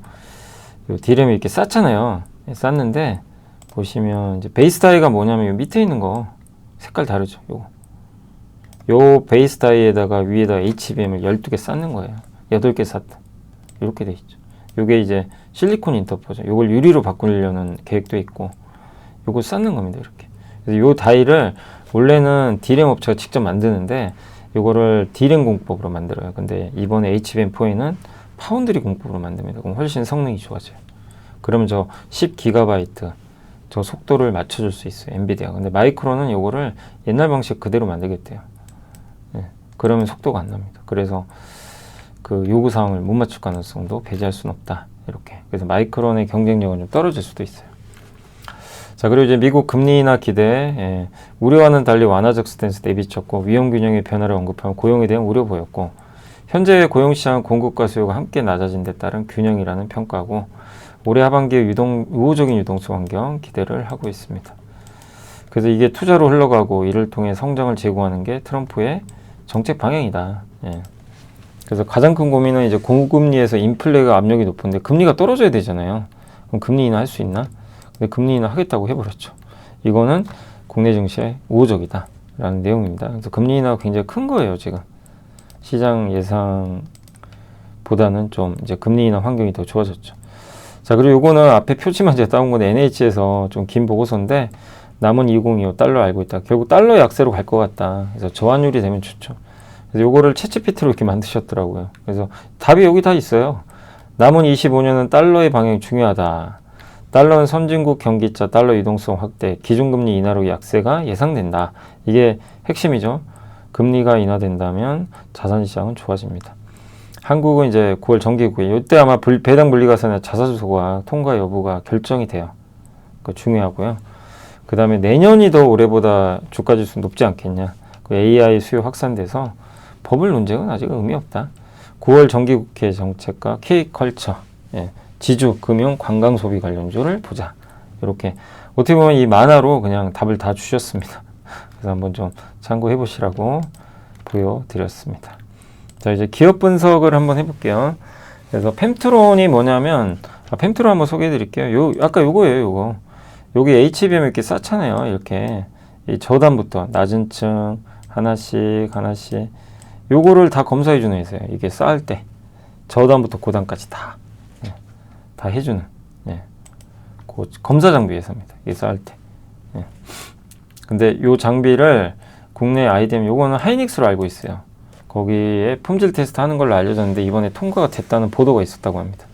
요 D램이 이렇게 쌓잖아요. 쌓는데 보시면 이제 베이스 다이가 뭐냐면 요 밑에 있는 거 색깔 다르죠. 요 베이스 다이에다가 위에다 HBM을 12개 쌓는 거예요. 8개 쌓다. 이렇게 돼 있죠. 요게 이제 실리콘 인터포죠. 요걸 유리로 바꾸려는 계획도 있고, 요거 쌓는 겁니다. 이렇게. 그래서 요 다이를 원래는 D램 업체가 직접 만드는데 요거를 D램 공법으로 만들어요. 근데 이번에 HBM4에는 파운드리 공법으로 만듭니다. 그럼 훨씬 성능이 좋아져요. 그러면 저 10GB 저 속도를 맞춰줄 수 있어요. 엔비디아가. 근데 마이크론은 요거를 옛날 방식 그대로 만들겠대요. 네. 그러면 속도가 안 납니다. 그래서 그 요구사항을 못 맞출 가능성도 배제할 수는 없다. 이렇게. 그래서 마이크론의 경쟁력은 좀 떨어질 수도 있어요. 자, 그리고 이제 미국 금리 인하 기대, 우려와는 달리 완화적 스탠스 내비쳤고, 위험 균형의 변화를 언급하며 고용에 대한 우려 보였고, 현재 고용시장 공급과 수요가 함께 낮아진 데 따른 균형이라는 평가고, 올해 하반기에 우호적인 유동성 환경 기대를 하고 있습니다. 그래서 이게 투자로 흘러가고 이를 통해 성장을 제공하는 게 트럼프의 정책 방향이다. 예. 그래서 가장 큰 고민은 이제 고금리에서 인플레가 압력이 높은데 금리가 떨어져야 되잖아요. 그럼 금리 인하 할 수 있나? 근데 금리 인하 하겠다고 해버렸죠. 이거는 국내 증시에 우호적이다 라는 내용입니다. 그래서 금리 인하가 굉장히 큰 거예요, 지금. 시장 예상보다는 좀 이제 금리 인하 환경이 더 좋아졌죠. 자, 그리고 요거는 앞에 표지만 제가 따온 건 NH에서 좀 긴 보고서인데, 남은 2025 달러 알고 있다. 결국 달러 약세로 갈 것 같다. 그래서 저환율이 되면 좋죠. 그래서 요거를 챗GPT로 이렇게 만드셨더라고요. 그래서 답이 여기 다 있어요. 남은 25년은 달러의 방향이 중요하다. 달러는 선진국 경기자 달러 유동성 확대, 기준금리 인하로 약세가 예상된다. 이게 핵심이죠. 금리가 인하된다면 자산시장은 좋아집니다. 한국은 이제 9월 정기국이 이때 아마 배당 분리가세나 자사주소가 통과 여부가 결정이 돼요. 그 중요하고요. 그 다음에 내년이 더 올해보다 주가지수 높지 않겠냐. 그 AI 수요 확산돼서 버블 논쟁은 아직 의미 없다. 9월 정기국회 정책과 K컬처, 지주, 금융, 관광 소비 관련주를 보자. 이렇게 어떻게 보면 이 만화로 그냥 답을 다 주셨습니다. 그래서 한번 좀 참고해 보시라고 보여드렸습니다. 자, 이제 기업 분석을 한번 해볼게요. 그래서 펜트론이 뭐냐면, 펜트론 한번 소개해 드릴게요. 아까 요거예요, 요거. 여기 HBM 이렇게 쌓잖아요, 이렇게. 이 저단부터 낮은 층, 하나씩. 요거를 다 검사해 주는 회사예요. 이게 쌓을 때. 저단부터 고단까지 다 해주는. 그 검사 장비 회사입니다. 이게 쌓을 때. 근데 요 장비를 국내 IDM, 요거는 하이닉스로 알고 있어요. 거기에 품질 테스트 하는 걸로 알려졌는데 이번에 통과가 됐다는 보도가 있었다고 합니다.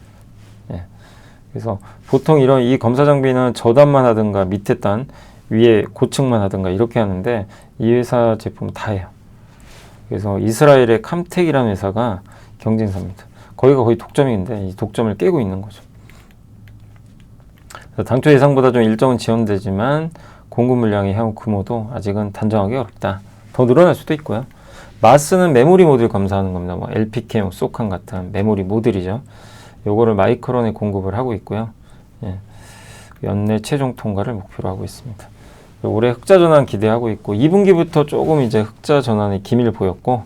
그래서 보통 이 검사 장비는 저단만 하든가 밑에 단, 위에 고층만 하든가 이렇게 하는데 이 회사 제품 다 해요. 그래서 이스라엘의 캄텍이라는 회사가 경쟁사입니다. 거기가 거의 독점인데 이 독점을 깨고 있는 거죠. 당초 예상보다 좀 일정은 지연되지만 공급 물량의 향후 규모도 아직은 단정하기 어렵다. 더 늘어날 수도 있고요. 마스는 메모리 모듈 검사하는 겁니다. 뭐 LPCAM, 소칸 같은 메모리 모듈이죠. 요거를 마이크론에 공급을 하고 있고요. 연내 최종 통과를 목표로 하고 있습니다. 올해 흑자 전환 기대하고 있고 2분기부터 조금 이제 흑자 전환의 기미를 보였고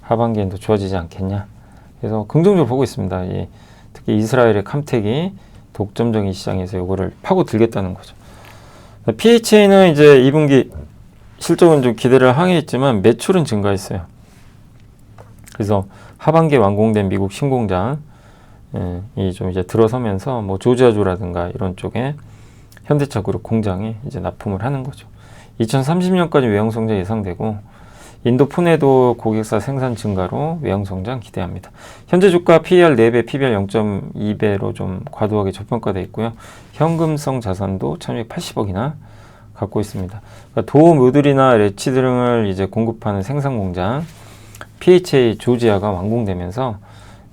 하반기엔 더 좋아지지 않겠냐. 그래서 긍정적으로 보고 있습니다. 특히 이스라엘의 캄텍이 독점적인 시장에서 요거를 파고 들겠다는 거죠. PHA는 이제 2분기 실적은 좀 기대를 항해했지만 매출은 증가했어요. 그래서 하반기에 완공된 미국 신공장 이 좀 이제 들어서면서 뭐 조지아주라든가 이런 쪽에 현대차 그룹 공장에 이제 납품을 하는 거죠. 2030년까지 외형 성장 예상되고 인도 푸네도 고객사 생산 증가로 외형 성장 기대합니다. 현재 주가 PER 4배, PBR 0.2배로 좀 과도하게 저평가되어 있고요. 현금성 자산도 1280억이나 갖고 있습니다. 그러니까 도어 모듈이나 레치 등을 이제 공급하는 생산 공장 PHA 조지아가 완공되면서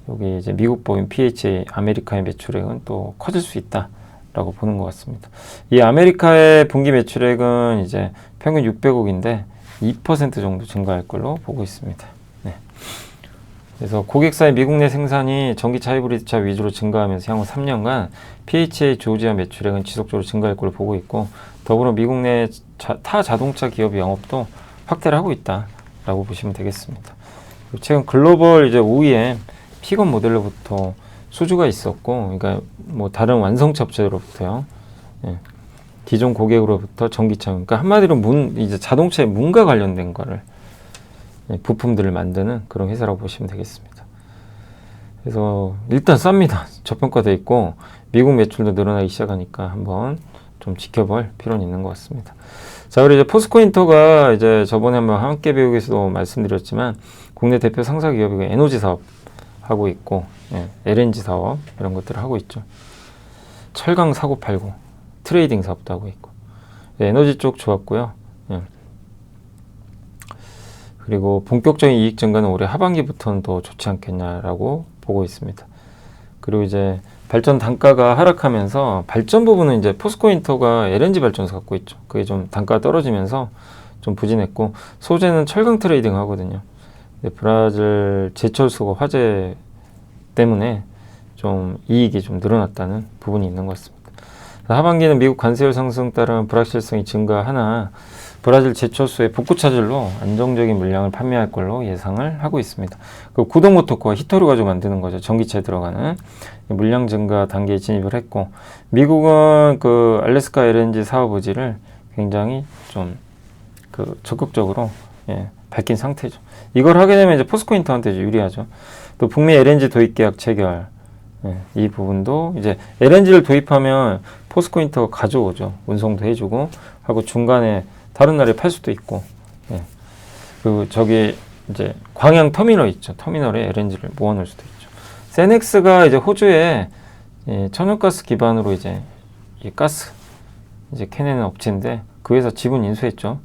여기 이제 미국 법인 PHA 아메리카의 매출액은 또 커질 수 있다라고 보는 것 같습니다. 이 아메리카의 분기 매출액은 이제 평균 600억인데 2% 정도 증가할 걸로 보고 있습니다. 그래서 고객사의 미국 내 생산이 전기차 하이브리드차 위주로 증가하면서 향후 3년간 PHA 조지아 매출액은 지속적으로 증가할 걸로 보고 있고 더불어 미국 내 타 자동차 기업 영업도 확대를 하고 있다라고 보시면 되겠습니다. 최근 글로벌 이제 OEM 픽업 모델로부터 수주가 있었고, 그러니까 뭐 다른 완성차 업체로부터요. 기존 고객으로부터 전기차, 그러니까 한마디로 이제 자동차의 문과 관련된 거를 부품들을 만드는 그런 회사라고 보시면 되겠습니다. 그래서 일단 쌉니다. 저평가돼 있고 미국 매출도 늘어나기 시작하니까 한번 좀 지켜볼 필요는 있는 것 같습니다. 자, 그리고 이제 포스코 인터가 이제 저번에 한번 함께 배우기에서도 말씀드렸지만 국내 대표 상사 기업이고 에너지 사업 하고 있고, LNG 사업 이런 것들을 하고 있죠. 철강 사고 팔고 트레이딩 사업도 하고 있고, 에너지 쪽 좋았고요. 그리고 본격적인 이익 증가는 올해 하반기부터는 더 좋지 않겠냐라고 보고 있습니다. 그리고 이제 발전 단가가 하락하면서 발전 부분은 이제 포스코 인터가 LNG 발전소 갖고 있죠. 그게 좀 단가가 떨어지면서 좀 부진했고, 소재는 철강 트레이딩 하거든요. 브라질 제철소가 화재 때문에 좀 이익이 좀 늘어났다는 부분이 있는 것 같습니다. 하반기는 미국 관세율 상승 따른 불확실성이 증가하나 브라질 제철소의 복구 차질로 안정적인 물량을 판매할 걸로 예상을 하고 있습니다. 그 구동 모터코와 히터류 가지고 만드는 거죠. 전기차에 들어가는 물량 증가 단계에 진입을 했고, 미국은 그 알래스카 LNG 사업 의지를 굉장히 좀 그 적극적으로 밝힌 상태죠. 이걸 하게 되면 이제 포스코 인터한테 유리하죠. 또 북미 LNG 도입 계약 체결, 이 부분도 이제 LNG를 도입하면 포스코 인터가 가져오죠. 운송도 해주고 하고 중간에 다른 나라에 팔 수도 있고, 그리고 저기 이제 광양 터미널 있죠. 터미널에 LNG를 모아놓을 수도 있죠. 세넥스가 이제 호주에 천연가스 기반으로 이제 이 가스 이제 캐내는 업체인데 그 회사 지분 인수했죠.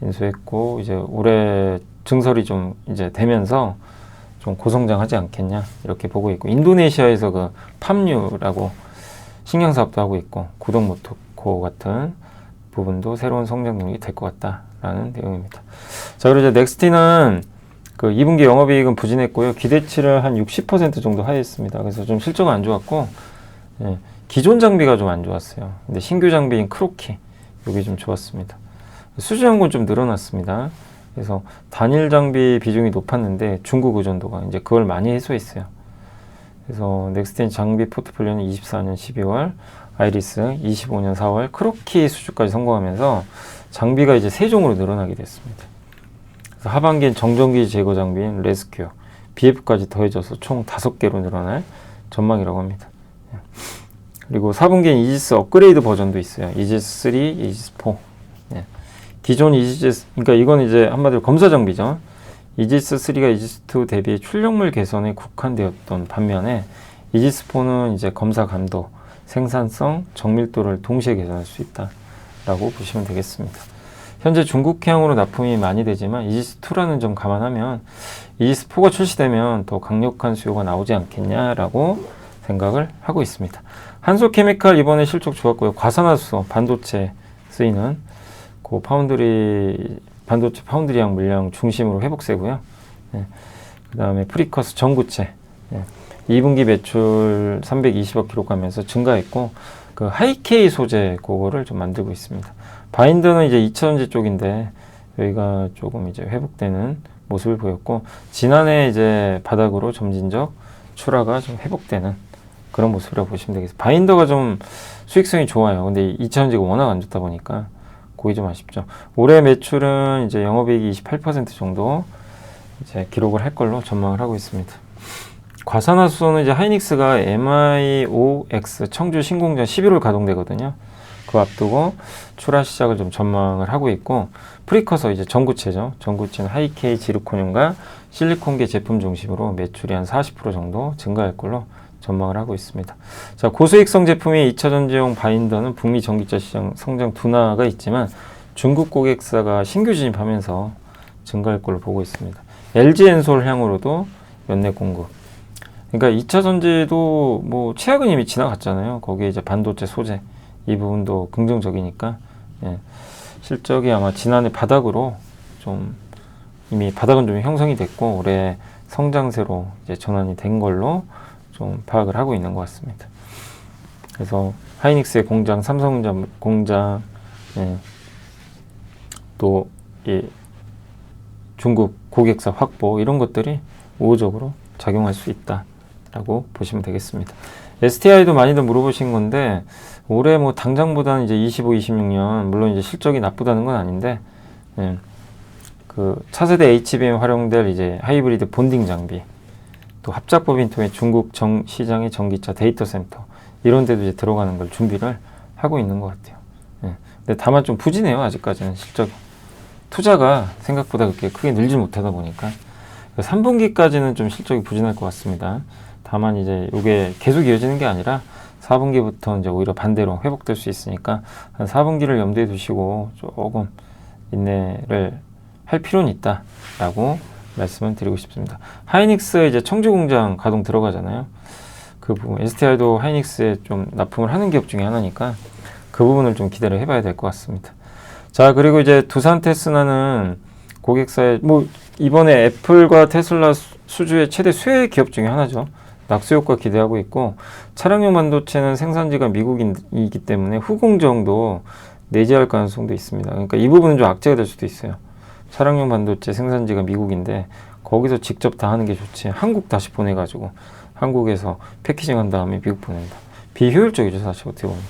인수했고 이제 올해 증설이 좀 이제 되면서 좀 고성장하지 않겠냐 이렇게 보고 있고, 인도네시아에서 그 팜유라고 식량 사업도 하고 있고 구동 모터코 같은 부분도 새로운 성장 능력이 될 것 같다라는 내용입니다. 자, 그리고 이제 넥스티는 그 2분기 영업이익은 부진했고요. 기대치를 한 60% 정도 하회했습니다. 그래서 좀 실적은 안 좋았고, 기존 장비가 좀 안 좋았어요. 근데 신규 장비인 크로키 이게 좀 좋았습니다. 수주량은 좀 늘어났습니다. 그래서 단일 장비 비중이 높았는데 중국 의존도가 이제 그걸 많이 해소했어요. 그래서 넥스텐 장비 포트폴리오는 24년 12월, 아이리스 25년 4월 크로키 수주까지 성공하면서 장비가 이제 3종으로 늘어나게 됐습니다. 그래서 하반기엔 정전기 제거 장비인 레스큐어, BF까지 더해져서 총 5개로 늘어날 전망이라고 합니다. 그리고 4분기엔 이지스 업그레이드 버전도 있어요. 이지스 3, 이지스 4. 기존 이지스, 그러니까 이건 이제 한마디로 검사 장비죠. 이지스 3가 이지스 2 대비 출력물 개선에 국한되었던 반면에 이지스 4는 이제 검사 감도, 생산성, 정밀도를 동시에 개선할 수 있다라고 보시면 되겠습니다. 현재 중국해양으로 납품이 많이 되지만 이지스 2라는 점 감안하면 이지스 4가 출시되면 더 강력한 수요가 나오지 않겠냐라고 생각을 하고 있습니다. 한솔케미칼 이번에 실적 좋았고요. 과산화수소, 반도체 쓰이는 그 반도체 파운드리형 물량 중심으로 회복세고요. 그 다음에 프리커스 전구체 2분기 매출 320억 기록하면서 증가했고, 그 하이케이 소재 그거를 좀 만들고 있습니다. 바인더는 이제 2차전지 쪽인데 여기가 조금 이제 회복되는 모습을 보였고, 지난해 이제 바닥으로 점진적 출하가 좀 회복되는 그런 모습이라고 보시면 되겠습니다. 바인더가 좀 수익성이 좋아요. 근데 2차전지가 워낙 안 좋다 보니까 그게 좀 아쉽죠. 올해 매출은 이제 영업이익이 28% 정도 이제 기록을 할 걸로 전망을 하고 있습니다. 과산화수소는 이제 하이닉스가 MIOX 청주 신공장 11월 가동되거든요. 그 앞두고 출하 시작을 좀 전망을 하고 있고, 프리커서 이제 전구체죠. 전구체는 하이케이 지르코늄과 실리콘계 제품 중심으로 매출이 한 40% 정도 증가할 걸로 전망을 하고 있습니다. 자, 고수익성 제품의 2차전지용 바인더는 북미 전기차 시장 성장 둔화가 있지만 중국 고객사가 신규 진입하면서 증가할 걸로 보고 있습니다. LG엔솔 향으로도 연내 공급. 그러니까 2차전지도 뭐 최악은 이미 지나갔잖아요. 거기에 이제 반도체 소재 이 부분도 긍정적이니까 실적이 아마 지난해 바닥으로 좀 이미 바닥은 좀 형성이 됐고 올해 성장세로 이제 전환이 된 걸로 좀 파악을 하고 있는 것 같습니다. 그래서 하이닉스의 공장, 삼성전자 공장, 또 이 중국 고객사 확보 이런 것들이 우호적으로 작용할 수 있다라고 보시면 되겠습니다. STI도 많이들 물어보신 건데 올해 뭐 당장보다는 이제 25, 26년 물론 이제 실적이 나쁘다는 건 아닌데 예, 그 차세대 HBM 활용될 이제 하이브리드 본딩 장비 또 합작법인 통해 중국 시장의 전기차 데이터 센터 이런 데도 이제 들어가는 걸 준비를 하고 있는 것 같아요. 예. 근데 다만 좀 부진해요. 아직까지는 실적이. 투자가 생각보다 그렇게 크게 늘지 못하다 보니까 3분기까지는 좀 실적이 부진할 것 같습니다. 다만 이제 이게 계속 이어지는 게 아니라 4분기부터 이제 오히려 반대로 회복될 수 있으니까 한 4분기를 염두에 두시고 조금 인내를 할 필요는 있다라고 말씀을 드리고 싶습니다. 하이닉스 이제 청주 공장 가동 들어가잖아요. 그 부분 STI도 하이닉스에 좀 납품을 하는 기업 중에 하나니까 그 부분을 좀 기대를 해봐야 될 것 같습니다. 자, 그리고 이제 두산 테스나는 고객사의 뭐 이번에 애플과 테슬라 수주의 최대 수혜 기업 중에 하나죠. 낙수 효과 기대하고 있고 차량용 반도체는 생산지가 미국이기 때문에 후공정도 내재할 가능성도 있습니다. 그러니까 이 부분은 좀 악재가 될 수도 있어요. 차량용 반도체 생산지가 미국인데 거기서 직접 다 하는 게 좋지. 한국 다시 보내가지고 한국에서 패키징 한 다음에 미국 보낸다. 비효율적이죠, 사실 어떻게 보면.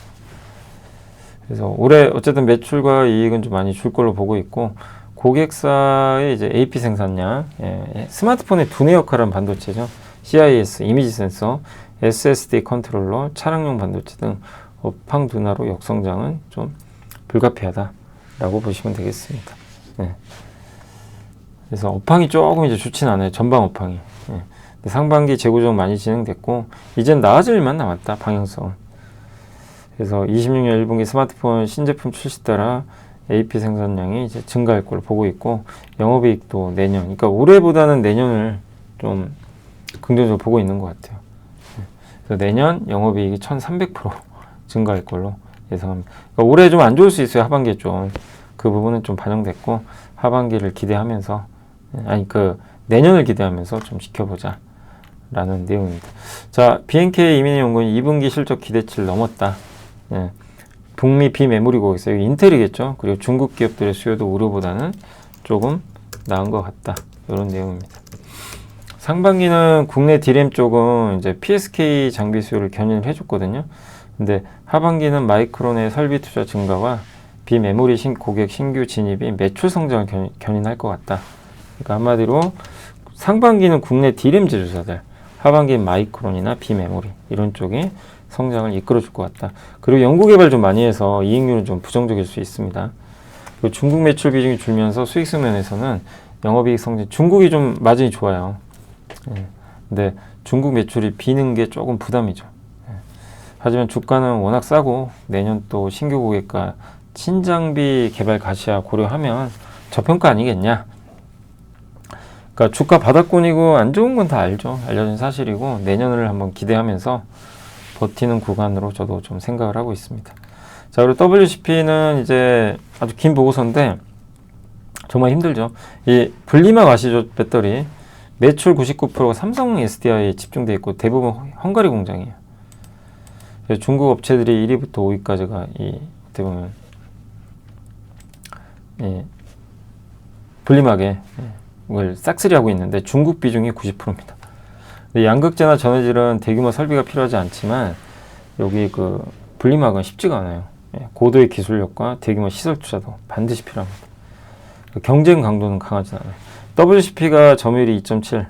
그래서 올해 어쨌든 매출과 이익은 좀 많이 줄 걸로 보고 있고 고객사의 이제 AP 생산량, 스마트폰의 두뇌 역할을 하는 반도체죠. CIS, 이미지 센서, SSD 컨트롤러, 차량용 반도체 등 업황 둔화로 역성장은 좀 불가피하다라고 보시면 되겠습니다. 네. 그래서 업황이 조금 이제 좋진 않아요. 전방 업황이. 네. 상반기 재고정 많이 진행됐고 이젠 나아질 일만 남았다. 방향성은. 그래서 26년 1분기 스마트폰 신제품 출시 따라 AP 생산량이 이제 증가할 걸로 보고 있고 영업이익도 내년, 그러니까 올해보다는 내년을 좀 긍정적으로 보고 있는 것 같아요. 그래서 내년 영업이익이 1300% 증가할 걸로 예상합니다. 그러니까 올해 좀 안 좋을 수 있어요. 하반기에 좀. 그 부분은 좀 반영됐고 하반기를 기대하면서 내년을 기대하면서 좀 지켜보자 라는 내용입니다. 자, BNK 이민희연구원 2분기 실적 기대치를 넘었다. 예. 북미 비메모리 고객사, 여기 인텔이겠죠. 그리고 중국 기업들의 수요도 올해보다는 조금 나은 것 같다. 이런 내용입니다. 상반기는 국내 D램 쪽은 이제 PSK 장비 수요를 견인을 해줬거든요. 근데 하반기는 마이크론의 설비 투자 증가와 비메모리 고객 신규 진입이 매출 성장을 견인할 것 같다. 그러니까 한마디로 상반기는 국내 D램 제조사들, 하반기는 마이크론이나 비메모리 이런 쪽이 성장을 이끌어줄 것 같다. 그리고 연구개발 좀 많이 해서 이익률은 좀 부정적일 수 있습니다. 그리고 중국 매출 비중이 줄면서 수익성 면에서는 영업이익 성장, 중국이 좀 마진이 좋아요. 예. 근데 중국 매출이 비는 게 조금 부담이죠. 예. 하지만 주가는 워낙 싸고 내년 또 신규 고객과 신장비 개발 가시화 고려하면 저평가 아니겠냐. 그러니까 주가 바닥권이고 안 좋은 건 다 알죠. 알려진 사실이고 내년을 한번 기대하면서 버티는 구간으로 저도 좀 생각을 하고 있습니다. 자, 그리고 WCP는 이제 아주 긴 보고서인데 정말 힘들죠. 이 분리막 아시죠? 배터리 매출 99%가 삼성 SDI에 집중되어 있고 대부분 헝가리 공장이에요. 중국 업체들이 1위부터 5위까지가 이 어떻게 보면 분리막에 을 싹쓸이하고 있는데 중국 비중이 90%입니다. 양극재나 전해질은 대규모 설비가 필요하지 않지만 여기 그 분리막은 쉽지가 않아요. 고도의 기술력과 대규모 시설 투자도 반드시 필요합니다. 경쟁 강도는 강하지 않아요. WCP가 점유율이 2.7,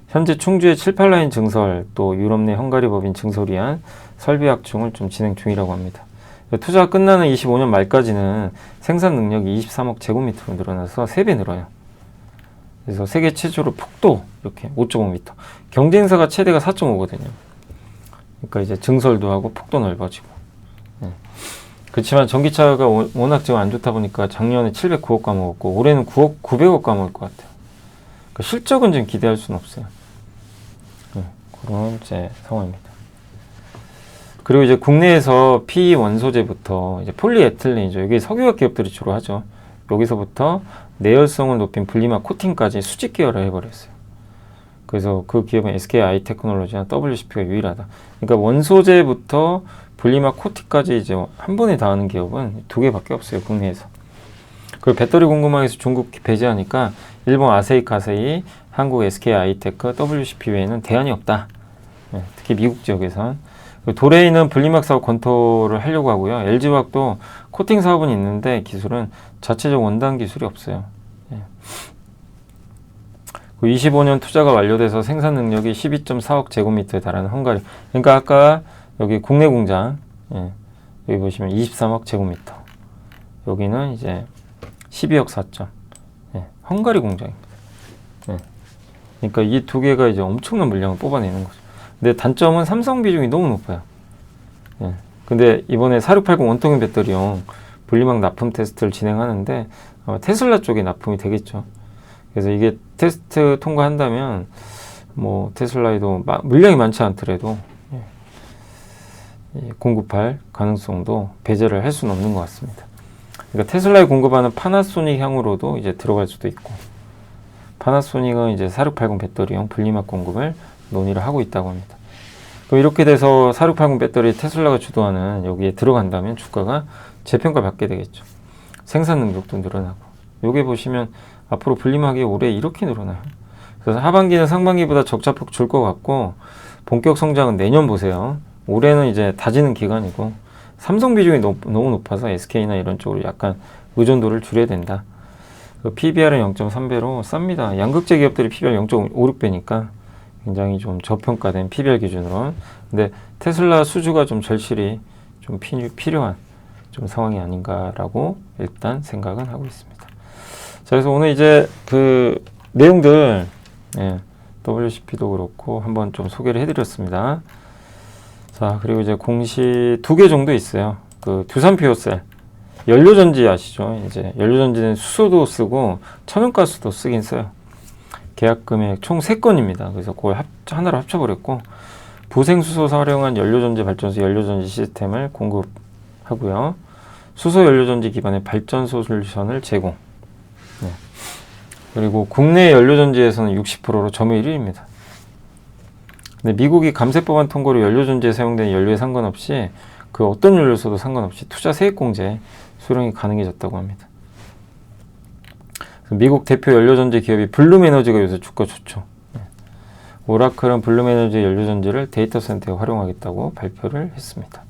현재 충주의 7, 8라인 증설, 또 유럽 내 헝가리 법인 증설을 위한 설비 확충을 좀 진행 중이라고 합니다. 투자가 끝나는 25년 말까지는 생산 능력이 23억 제곱미터로 늘어나서 3배 늘어요. 그래서 세계 최초로 폭도 이렇게 5.5m. 경쟁사가 최대가 4.5거든요. 그러니까 이제 증설도 하고 폭도 넓어지고. 네. 그렇지만 전기차가 워낙 지금 안 좋다 보니까 작년에 709억 까먹었고 올해는 900억 까먹을 것 같아요. 그러니까 실적은 지금 기대할 수는 없어요. 네. 그런 제 상황입니다. 그리고 이제 국내에서 PE 원소재부터 이제 폴리에틸렌이죠. 여기 석유화학 기업들이 주로 하죠. 여기서부터 내열성을 높인 분리막 코팅까지 수직 계열을 해버렸어요. 그래서 그 기업은 SKI 테크놀로지나 WCP가 유일하다. 그러니까 원소재부터 분리막 코팅까지 이제 한 번에 다 하는 기업은 2개밖에 없어요, 국내에서. 그리고 배터리 공급망에서 중국 배제하니까 일본 아세이 카세이, 한국 SKI 테크, WCP 외에는 대안이 없다. 네, 특히 미국 지역에선 도레이는 분리막 사업 검토를 하려고 하고요. LG화학도 코팅 사업은 있는데 기술은 자체적 원단 기술이 없어요. 25년 투자가 완료돼서 생산 능력이 12.4억 제곱미터에 달하는 헝가리. 그러니까 아까 여기 국내 공장, 여기 보시면 23억 제곱미터. 여기는 이제 12억 4점. 헝가리 공장입니다. 그러니까 이 두 개가 이제 엄청난 물량을 뽑아내는 거죠. 근데 단점은 삼성 비중이 너무 높아요. 근데 이번에 4680 원통형 배터리용 분리막 납품 테스트를 진행하는데 테슬라 쪽에 납품이 되겠죠. 그래서 이게 테스트 통과한다면 뭐 테슬라에도 물량이 많지 않더라도 공급할 가능성도 배제를 할 수는 없는 것 같습니다. 그러니까 테슬라에 공급하는 파나소닉 향으로도 이제 들어갈 수도 있고, 파나소닉은 이제 4680 배터리용 분리막 공급을 논의를 하고 있다고 합니다. 그럼 이렇게 돼서 4680 배터리 테슬라가 주도하는 여기에 들어간다면 주가가 재평가 받게 되겠죠. 생산 능력도 늘어나고. 여기 보시면 앞으로 분리막이 올해 이렇게 늘어나요. 그래서 하반기는 상반기보다 적자폭 줄 것 같고, 본격 성장은 내년 보세요. 올해는 이제 다지는 기간이고, 삼성 비중이 너무 높아서 SK나 이런 쪽으로 약간 의존도를 줄여야 된다. PBR은 0.3배로 쌉니다. 양극재 기업들이 PBR 0.56배니까 굉장히 좀 저평가된 PBR 기준으로. 근데 테슬라 수주가 좀 절실히 좀 필요한 좀 상황이 아닌가라고 일단 생각은 하고 있습니다. 자, 그래서 오늘 이제 그 내용들, WCP도 그렇고 한번 좀 소개를 해드렸습니다. 자, 그리고 이제 공시 2개 정도 있어요. 그 두산퓨어셀 연료전지 아시죠? 이제 연료전지는 수소도 쓰고 천연가스도 쓰긴 써요. 계약금액 총 3건입니다. 그래서 그걸 하나로 합쳐버렸고, 부생수소 활용한 연료전지 발전소 연료전지 시스템을 공급하고요. 수소 연료전지 기반의 발전소 솔루션을 제공. 그리고 국내 연료전지에서는 60%로 점유율 1위입니다. 근데 미국이 감세법안 통과로 연료전지에 사용되는 연료에 상관없이 그 어떤 연료소도 상관없이 투자 세액공제 수령이 가능해졌다고 합니다. 미국 대표 연료전지 기업이 블룸에너지가 요새 주가 좋죠. 오라클은 블룸에너지 연료전지를 데이터 센터에 활용하겠다고 발표를 했습니다.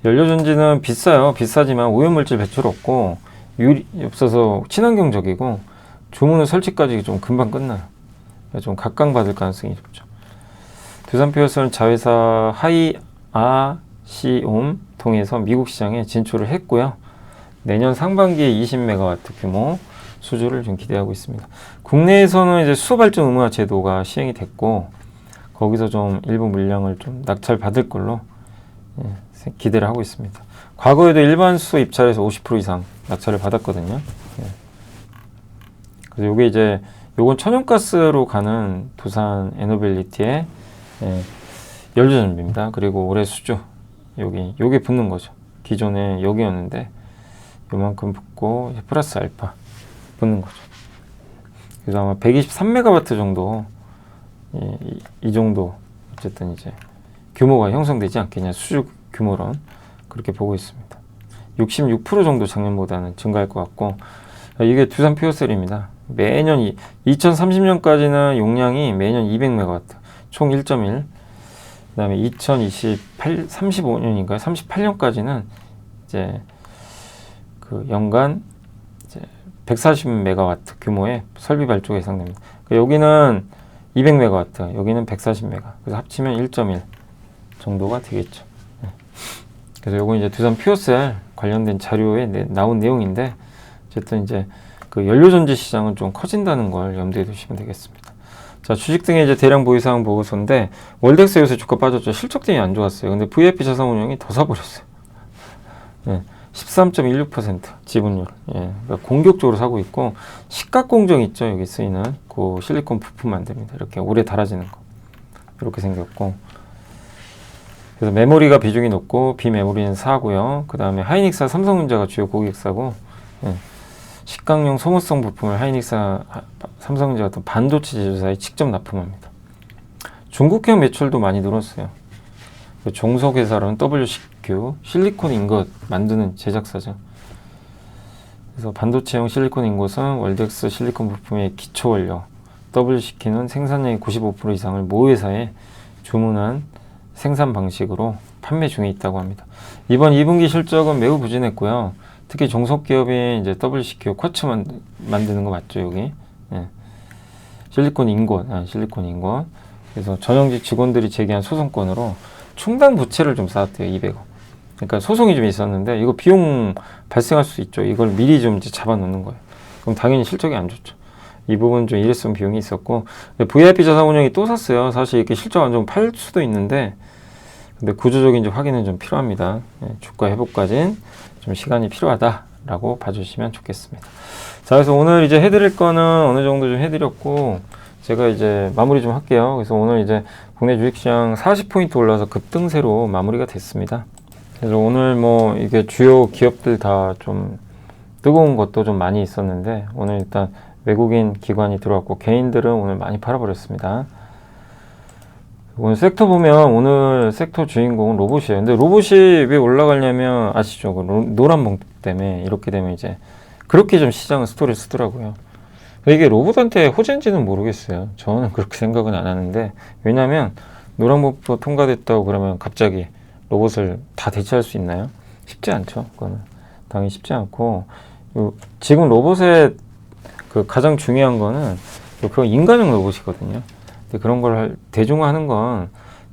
연료전지는 비싸요. 비싸지만 오염물질 배출 없고 유리 없어서 친환경적이고 주문은 설치까지 좀 금방 끝나요. 좀 각광받을 가능성이 높죠. 두산퓨어셀은 자회사 하이아시옴 통해서 미국 시장에 진출을 했고요. 내년 상반기에 20MW 규모 수주를 좀 기대하고 있습니다. 국내에서는 이제 수소발전 의무화 제도가 시행이 됐고, 거기서 좀 일부 물량을 좀 낙찰 받을 걸로 기대를 하고 있습니다. 과거에도 일반 수소 입찰에서 50% 이상 낙찰을 받았거든요. 그래서 요게 이제 요건 천연가스로 가는 두산 에너빌리티의 연료전지입니다. 그리고 올해 수주 요게 붙는 거죠. 기존에 여기였는데 요만큼 붙고 플러스 알파 붙는 거죠. 그래서 아마 123MW 정도 이 정도 어쨌든 이제 규모가 형성되지 않겠냐, 수주 규모론 그렇게 보고 있습니다. 66% 정도 작년보다는 증가할 것 같고, 이게 두산퓨어셀입니다. 매년 2030년까지는 용량이 매년 200MW, 총 1.1. 그다음에 35년인가요? 38년까지는 이제 그 연간 이제 140MW 규모의 설비 발주가 예상됩니다. 여기는 200MW, 여기는 140MW. 그래서 합치면 1.1 정도가 되겠죠. 그래서 요건 이제 두산 퓨어셀 관련된 자료에 나온 내용인데, 어쨌든 이제 그 연료전지 시장은 좀 커진다는 걸 염두에 두시면 되겠습니다. 자, 주식 등의 이제 대량 보유사항 보고서인데, 월덱스 요새 주가 빠졌죠. 실적 등이 안 좋았어요. 근데 VIP 자산운용이 더 사버렸어요. 13.16% 지분율. 그러니까 공격적으로 사고 있고, 시가공정 있죠. 여기 쓰이는 그 실리콘 부품 만듭니다. 이렇게 오래 달아지는 거. 이렇게 생겼고. 그래서 메모리가 비중이 높고, 비메모리는 사고요. 그 다음에 하이닉스와 삼성전자가 주요 고객사고, 식강용 소모성 부품을 하이닉스와 삼성전자 같은 반도체 제조사에 직접 납품합니다. 중국형 매출도 많이 늘었어요. 종속회사로는 WCQ, 실리콘 인것 만드는 제작사죠. 그래서 반도체용 실리콘 인것은 월덱스 실리콘 부품의 기초 원료, WCQ는 생산량의 95% 이상을 모 회사에 주문한 생산 방식으로 판매 중에 있다고 합니다. 이번 2분기 실적은 매우 부진했고요. 특히 종속기업이 이제 WCQ 쿼츠 만드는 거 맞죠, 여기? 예. 실리콘 인got, 실리콘 인got. 그래서 전용직 직원들이 제기한 소송건으로 충당 부채를 좀 쌓았대요, 200억. 그러니까 소송이 좀 있었는데 이거 비용 발생할 수 있죠. 이걸 미리 좀 이제 잡아놓는 거예요. 그럼 당연히 실적이 안 좋죠. 이 부분 좀 일회성 비용이 있었고, VIP 자산운용이 또 샀어요. 사실 이렇게 실적 안 좋으면 팔 수도 있는데, 근데 구조적인 좀 확인은 좀 필요합니다. 예, 주가 회복까지는 좀 시간이 필요하다라고 봐주시면 좋겠습니다. 자, 그래서 오늘 이제 해드릴 거는 어느 정도 좀 해드렸고, 제가 이제 마무리 좀 할게요. 그래서 오늘 이제 국내 주식시장 40포인트 올라서 급등세로 마무리가 됐습니다. 그래서 오늘 뭐 이게 주요 기업들 다 좀 뜨거운 것도 좀 많이 있었는데, 오늘 일단 외국인 기관이 들어왔고 개인들은 오늘 많이 팔아버렸습니다. 오늘 섹터 보면 오늘 섹터 주인공은 로봇이에요. 근데 로봇이 왜 올라가냐면 아시죠? 그 노란 봉 때문에 이렇게 되면 이제 그렇게 좀 시장은 스토리를 쓰더라고요. 이게 로봇한테 호재인지는 모르겠어요. 저는 그렇게 생각은 안 하는데, 왜냐면 노란 봉도 통과됐다고 그러면 갑자기 로봇을 다 대체할 수 있나요? 쉽지 않죠. 그거는 당연히 쉽지 않고, 지금 로봇의 그 가장 중요한 거는 그 인간형 로봇이거든요. 근데 그런 걸 대중화하는 건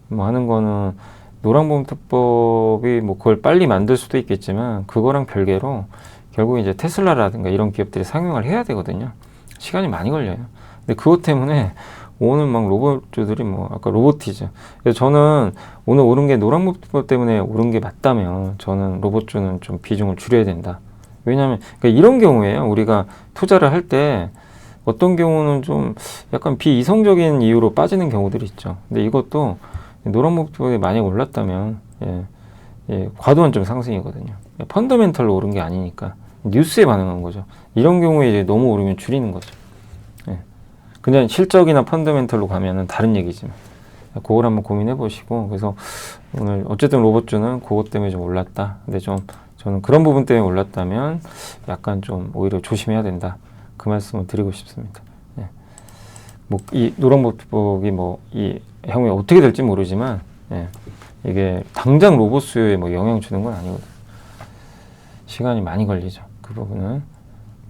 뭐 하는 거는 노란봉 특법이 뭐 그걸 빨리 만들 수도 있겠지만, 그거랑 별개로 결국 이제 테슬라라든가 이런 기업들이 상용화를 해야 되거든요. 시간이 많이 걸려요. 근데 그것 때문에 오늘 막 로봇주들이 뭐 아까 로보티즈. 그래서 저는 오늘 오른 게 노란봉 특법 때문에 오른 게 맞다면 저는 로봇주는 좀 비중을 줄여야 된다. 왜냐하면 그러니까 이런 경우에요. 우리가 투자를 할 때 어떤 경우는 좀 약간 비이성적인 이유로 빠지는 경우들이 있죠. 근데 이것도 노란 목표에 만약 올랐다면 과도한 좀 상승이거든요. 펀더멘털로 오른 게 아니니까 뉴스에 반응한 거죠. 이런 경우에 이제 너무 오르면 줄이는 거죠. 그냥 실적이나 펀더멘털로 가면은 다른 얘기지만 그걸 한번 고민해 보시고, 그래서 오늘 어쨌든 로봇주는 그것 때문에 좀 올랐다. 근데 좀 저는 그런 부분 때문에 올랐다면 약간 좀 오히려 조심해야 된다. 그 말씀을 드리고 싶습니다. 뭐 이 노란복이 뭐 이 향후에 어떻게 될지 모르지만, 이게 당장 로봇 수요에 뭐 영향 주는 건 아니거든요. 시간이 많이 걸리죠. 그 부분은.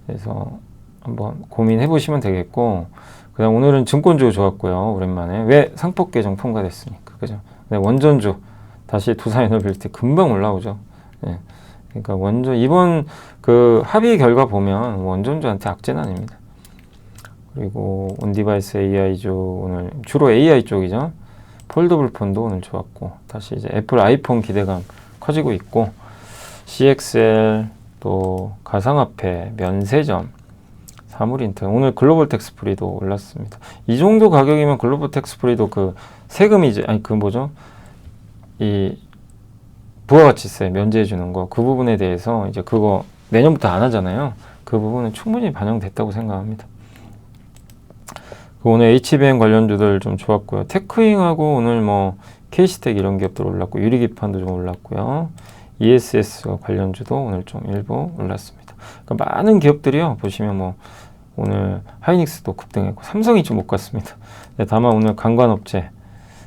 그래서 한번 고민해 보시면 되겠고, 그다음 오늘은 증권주 좋았고요. 오랜만에. 왜? 상법 개정 통과됐으니까. 그죠? 원전주 다시 두산에너빌리티 금방 올라오죠. 그러니까 원전 이번 그 합의 결과 보면 원전주한테 악재는 아닙니다. 그리고 온디바이스 AI주 오늘 주로 AI 쪽이죠. 폴더블 폰도 오늘 좋았고, 다시 이제 애플 아이폰 기대감 커지고 있고, CXL 또 가상화폐, 면세점, 사물인터 오늘 글로벌 텍스프리도 올랐습니다. 이 정도 가격이면 글로벌 텍스프리도 그 세금이 이제 아니 그 뭐죠? 이 부가가치세 면제해 주는 거, 그 부분에 대해서 이제 그거 내년부터 안 하잖아요. 그 부분은 충분히 반영됐다고 생각합니다. 오늘 HBM 관련주들 좀 좋았고요. 테크잉하고 오늘 뭐 K시텍 이런 기업들 올랐고, 유리기판도 좀 올랐고요. ESS 관련주도 오늘 좀 일부 올랐습니다. 그러니까 많은 기업들이요. 보시면 뭐 오늘 하이닉스도 급등했고, 삼성이 좀 못 갔습니다. 다만 오늘 관광업체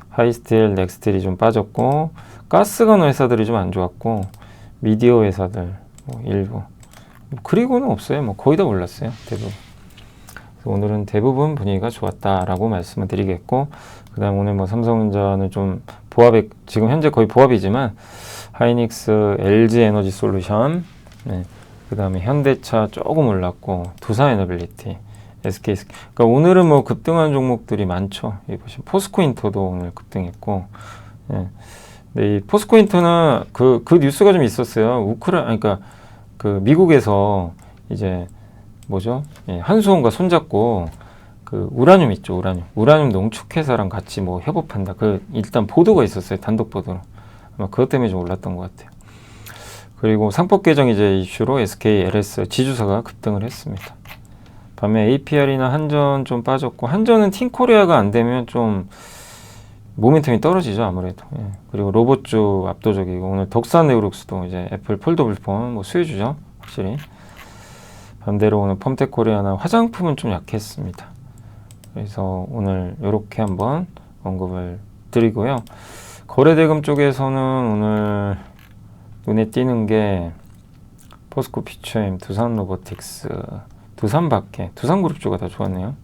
하이스틸, 넥스틸이 좀 빠졌고, 가스관 회사들이 좀 안 좋았고, 미디어 회사들 뭐 일부, 그리고는 없어요. 뭐 거의 다 올랐어요. 대부분. 오늘은 대부분 분위기가 좋았다라고 말씀을 드리겠고, 그 다음 오늘 뭐 삼성전자는 좀 보합에, 지금 현재 거의 보합이지만, 하이닉스, LG 에너지 솔루션, 그 다음에 현대차 조금 올랐고, 두산에너빌리티, SK, 그러니까 오늘은 뭐 급등한 종목들이 많죠. 여기 보시면 포스코인터도 오늘 급등했고, 근데 이 포스코인터는 그 뉴스가 좀 있었어요. 그러니까 그 미국에서 이제 뭐죠? 한수원과 손잡고 그 우라늄 있죠, 우라늄 농축회사랑 같이 뭐 협업한다. 그 일단 보도가 있었어요, 단독 보도로. 아마 그것 때문에 좀 올랐던 것 같아요. 그리고 상법 개정 이제 이슈로 SK, LS 지주사가 급등을 했습니다. 밤에 APR이나 한전 좀 빠졌고, 한전은 팀코리아가 안 되면 좀 모멘텀이 떨어지죠, 아무래도. 그리고 로봇주 압도적이고, 오늘 덕산네오룩스도 이제 애플 폴더블폰 뭐 수혜주죠, 확실히. 반대로 오늘 펌텍코리아나 화장품은 좀 약했습니다. 그래서 오늘 이렇게 한번 언급을 드리고요. 거래대금 쪽에서는 오늘 눈에 띄는 게 포스코 피처엠, 두산 로보틱스, 두산밖에, 두산그룹주가 다 좋았네요.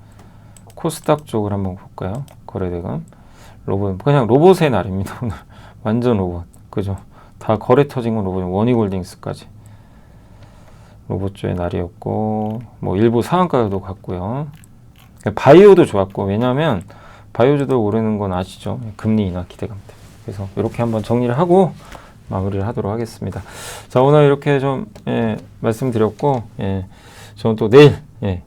코스닥 쪽을 한번 볼까요? 거래대금 로봇, 그냥 로봇의 날입니다. 오늘 완전 로봇, 그죠? 다 거래 터진 건 로봇, 원희골딩스까지 로봇주의 날이었고, 뭐 일부 상한가도 갔고요. 바이오도 좋았고, 왜냐하면 바이오주도 오르는 건 아시죠? 금리 인하 기대감 때문에. 그래서 이렇게 한번 정리를 하고 마무리를 하도록 하겠습니다. 자, 오늘 이렇게 좀 말씀드렸고, 저는 또 내일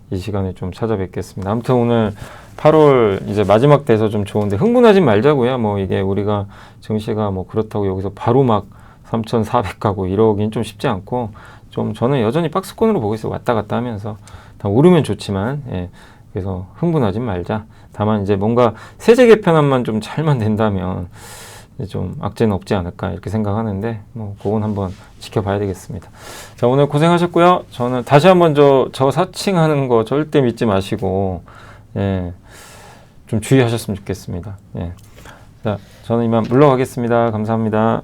이 시간에 좀 찾아뵙겠습니다. 아무튼 오늘 8월 이제 마지막 돼서 좀 좋은데 흥분하지 말자고요. 뭐 이게 우리가 증시가 뭐 그렇다고 여기서 바로 막 3,400 가고 이러긴 좀 쉽지 않고, 좀 저는 여전히 박스권으로 보고 있어요. 왔다 갔다 하면서 다 오르면 좋지만, 그래서 흥분하지 말자. 다만 이제 뭔가 세제 개편안만 좀 잘만 된다면 좀 악재는 없지 않을까 이렇게 생각하는데, 뭐 그건 한번 지켜봐야 되겠습니다. 자, 오늘 고생하셨고요. 저는 다시 한번 저 사칭하는 거 절대 믿지 마시고, 좀 주의하셨으면 좋겠습니다. 자, 저는 이만 물러가겠습니다. 감사합니다.